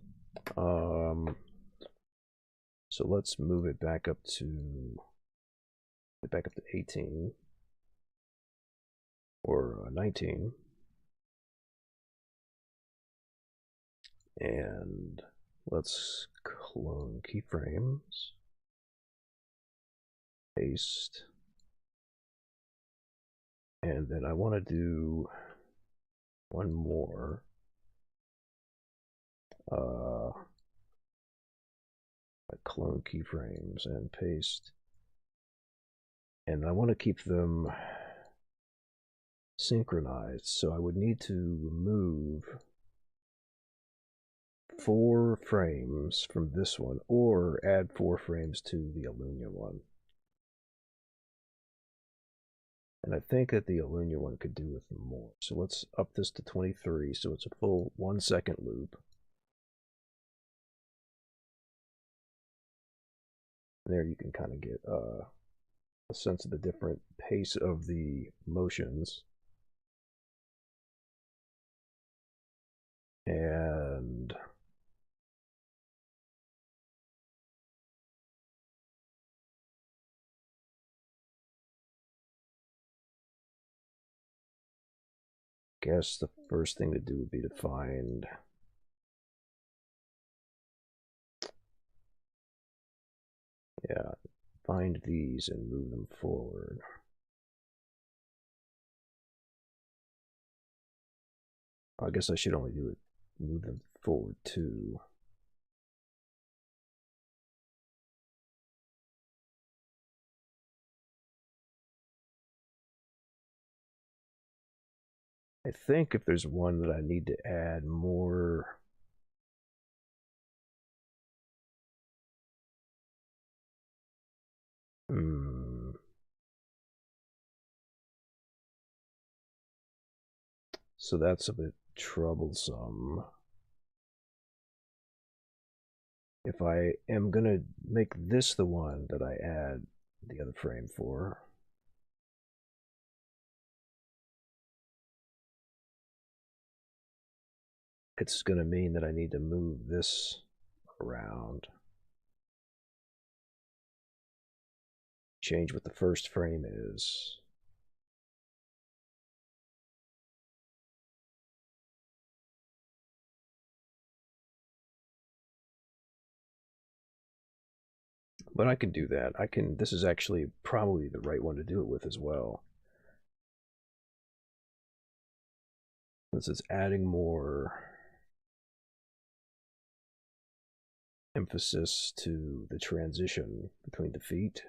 So let's move it back up to 18 or 19, and let's clone keyframes, paste, and then I want to do one more. Clone keyframes and paste, and I want to keep them synchronized, so I would need to remove 4 frames from this one or add 4 frames to the Alunya one. And I think that the Alunya one could do with more. So let's up this to 23 so it's a full 1 second loop. And there you can kind of get a sense of the different pace of the motions. And guess the first thing to do would be to find these and move them forward. I guess I should only do it, move them forward 2. I think if there's one that I need to add more. So that's a bit troublesome. If I am going to make this the one that I add the other frame for, it's going to mean that I need to move this around. Change what the first frame is. But I can do that. This is actually probably the right one to do it with as well. This is adding more emphasis to the transition between the feet.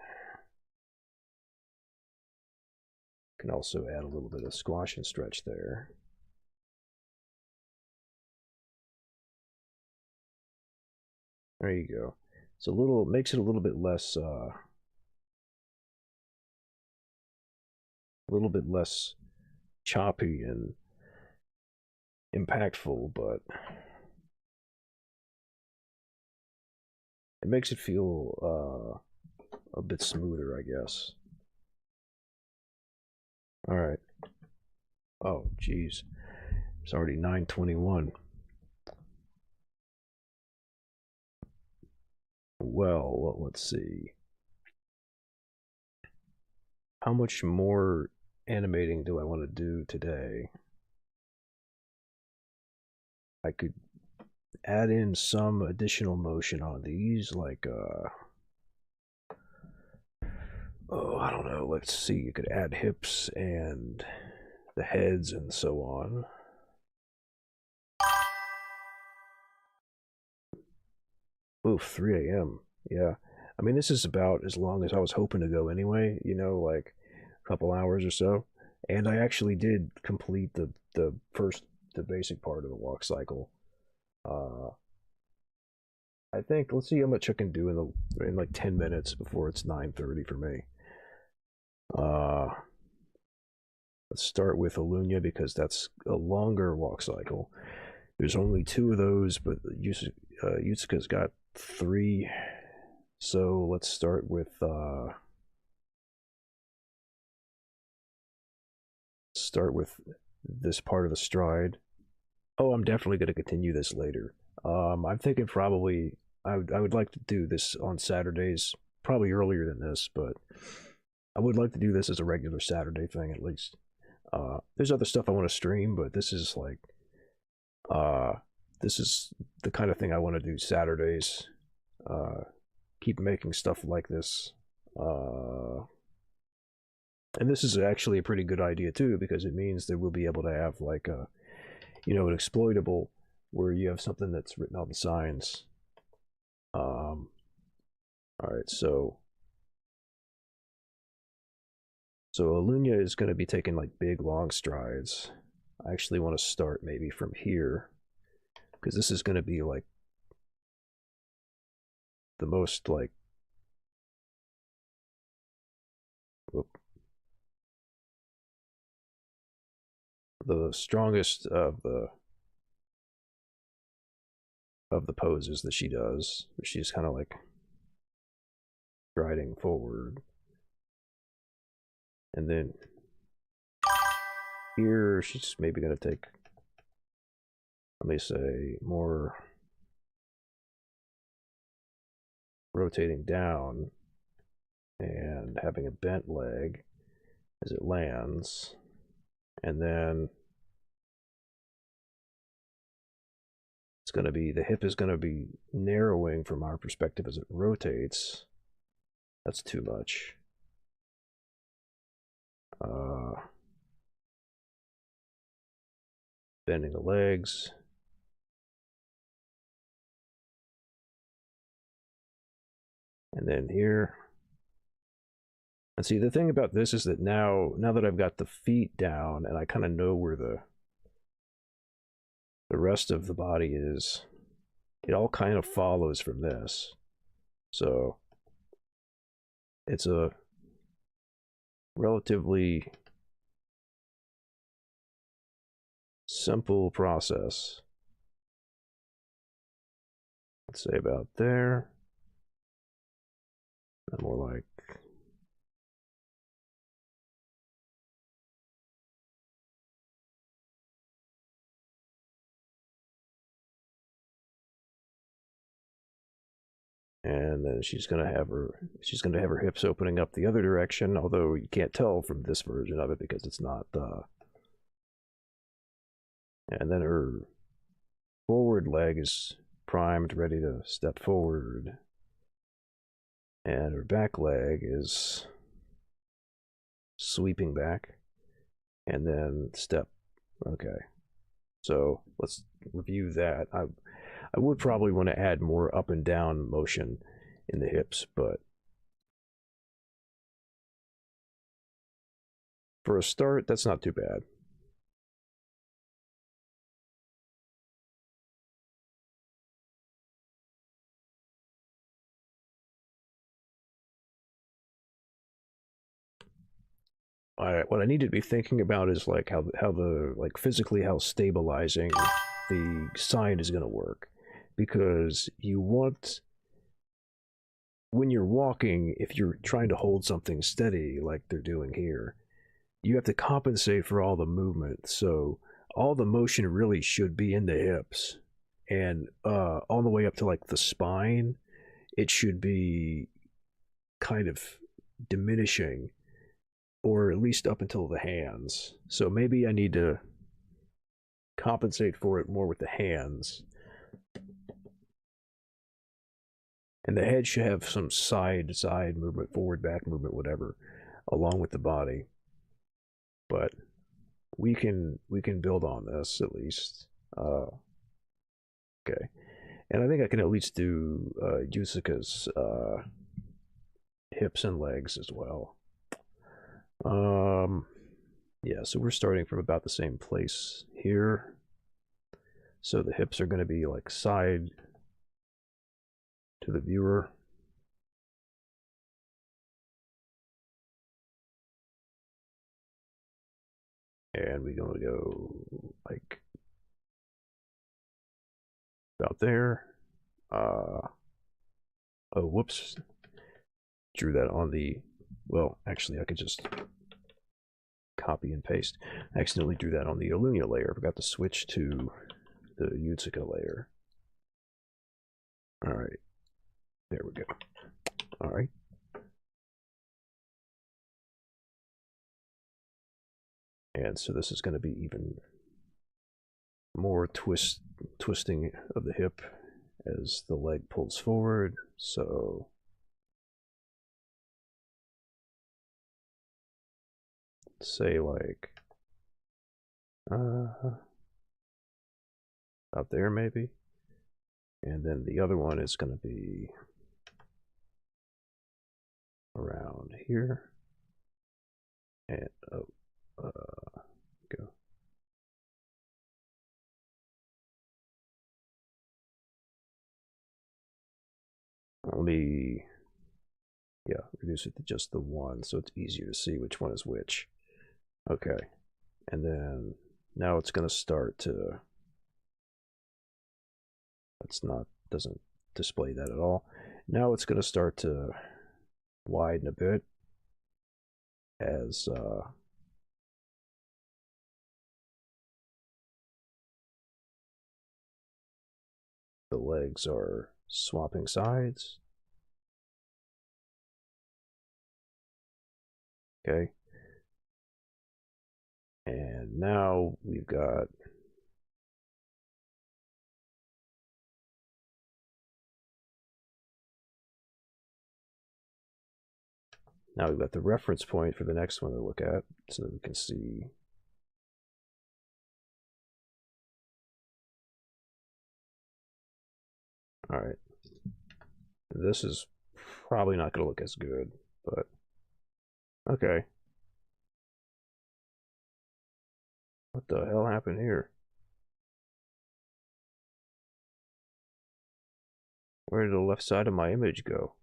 Can also add a little bit of squash and stretch there. There you go. It's a little, makes it a little bit less choppy and impactful, but it makes it feel a bit smoother, I guess. All right. Oh, geez. It's already 9:21. Well, let's see. How much more animating do I want to do today? I could add in some additional motion on these, like oh, I don't know. Let's see. You could add hips and the heads and so on. Oof, 3 a.m. Yeah. I mean, this is about as long as I was hoping to go anyway, like a couple hours or so. And I actually did complete the basic part of the walk cycle. Uh, I think let's see how much I can do in like 10 minutes before it's 9:30 for me. Uh, let's start with Alunya because that's a longer walk cycle. There's only 2 of those, but Yutsuka's got 3. So let's start with this part of the stride. Oh, I'm definitely going to continue this later. I'm thinking probably I would like to do this on Saturdays, probably earlier than this, but I would like to do this as a regular Saturday thing at least. There's other stuff I want to stream, but this is like this is the kind of thing I want to do Saturdays. Keep making stuff like this. And this is actually a pretty good idea too, because it means that we'll be able to have like an exploitable where you have something that's written on the signs. All right, so Alunya is going to be taking like big long strides. I actually want to start maybe from here because this is going to be like the most like the strongest of the poses that she does. She's kind of like striding forward, and then here she's maybe going to take, let me say, more rotating down and having a bent leg as it lands, and then it's going to be, the hip is going to be narrowing from our perspective as it rotates. That's too much. bending the legs. And then here. And see, the thing about this is that now that I've got the feet down and I kind of know where the rest of the body is, it all kind of follows from this. So it's a relatively simple process. Let's say about there. And more like and then she's gonna have her hips opening up the other direction, although you can't tell from this version of it because it's not and then her forward leg is primed, ready to step forward, and her back leg is sweeping back and then step. Okay, so let's review that. I would probably want to add more up and down motion in the hips, but for a start, that's not too bad. What I need to be thinking about is like how the like physically how stabilizing the sign is going to work, because you want, when you're walking, if you're trying to hold something steady like they're doing here, you have to compensate for all the movement. So all the motion really should be in the hips, and all the way up to like the spine, it should be kind of diminishing, or at least up until the hands. So maybe I need to compensate for it more with the hands. And the head should have some side movement, forward, back movement, whatever, along with the body. But we can build on this at least. Okay, and I think I can at least do Yusika's hips and legs as well. Yeah, so we're starting from about the same place here. So the hips are going to be like side to the viewer. And we're going to go like about there. Oh, whoops. Drew that on the, well, actually, I could just copy and paste. I accidentally drew that on the Alunya layer. I forgot to switch to the Yutsuka layer. All right. There we go. All right. And so this is going to be even more twisting of the hip as the leg pulls forward. So say like out there maybe, and then the other one is going to be around here, and oh, go. Let me, yeah, reduce it to just the one so it's easier to see which one is which. Okay, and then now it's going to start to, that's not, doesn't display that at all. Now it's going to start to widen a bit as the legs are swapping sides. Okay. And now we've got the reference point for the next one to look at so that we can see Alright. This is probably not going to look as good, but okay. What the hell happened here? Where did the left side of my image go?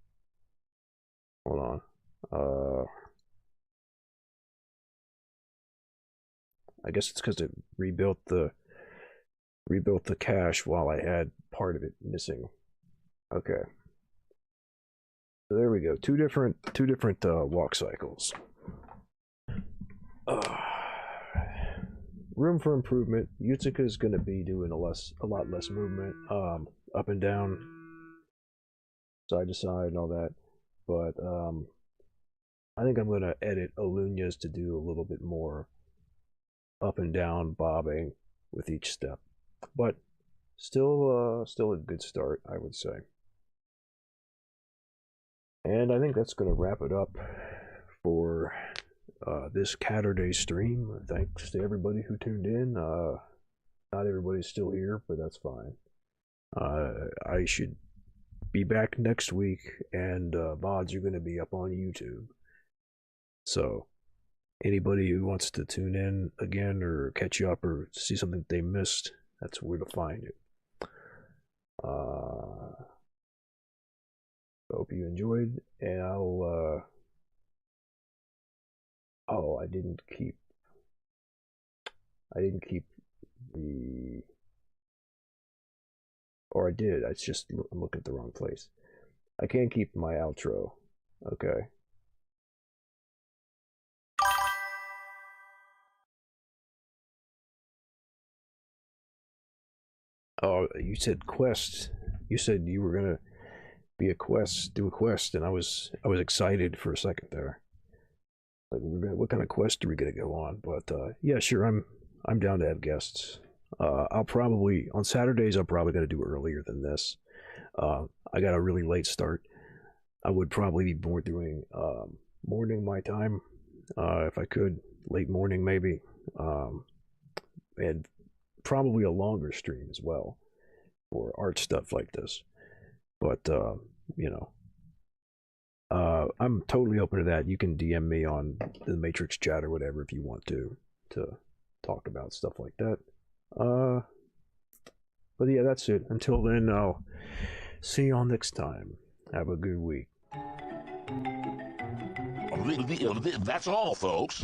Hold on. I guess it's because it rebuilt the cache while I had part of it missing. Okay. So there we go. Two different walk cycles. Room for improvement. Yutsuka is going to be doing a lot less movement, up and down, side to side, and all that. But I think I'm going to edit Alunya's to do a little bit more up and down bobbing with each step. But still a good start, I would say. And I think that's going to wrap it up for this Catterday stream. Thanks to everybody who tuned in. Not everybody's still here, but that's fine. I should be back next week, and VODs are going to be up on YouTube. So anybody who wants to tune in again or catch up or see something they missed, that's where to find it. Hope you enjoyed, and I'll oh, I didn't keep the, or I did. It's just I'm looking at the wrong place. I can't keep my outro. Okay. Oh, you said quest. You said you were gonna be a quest, do a quest, and I was excited for a second there. Like, what kind of quest are we gonna go on? But yeah, sure, I'm down to have guests. I'll probably on Saturdays I'm probably gonna do earlier than this. I got a really late start. I would probably be more doing morning my time, if I could, late morning maybe, and probably a longer stream as well for art stuff like this. But you know, I'm totally open to that. You can DM me on the Matrix chat or whatever if you want to talk about stuff like that. But yeah, that's it. Until then, I'll see y'all next time. Have a good week. That's all, folks.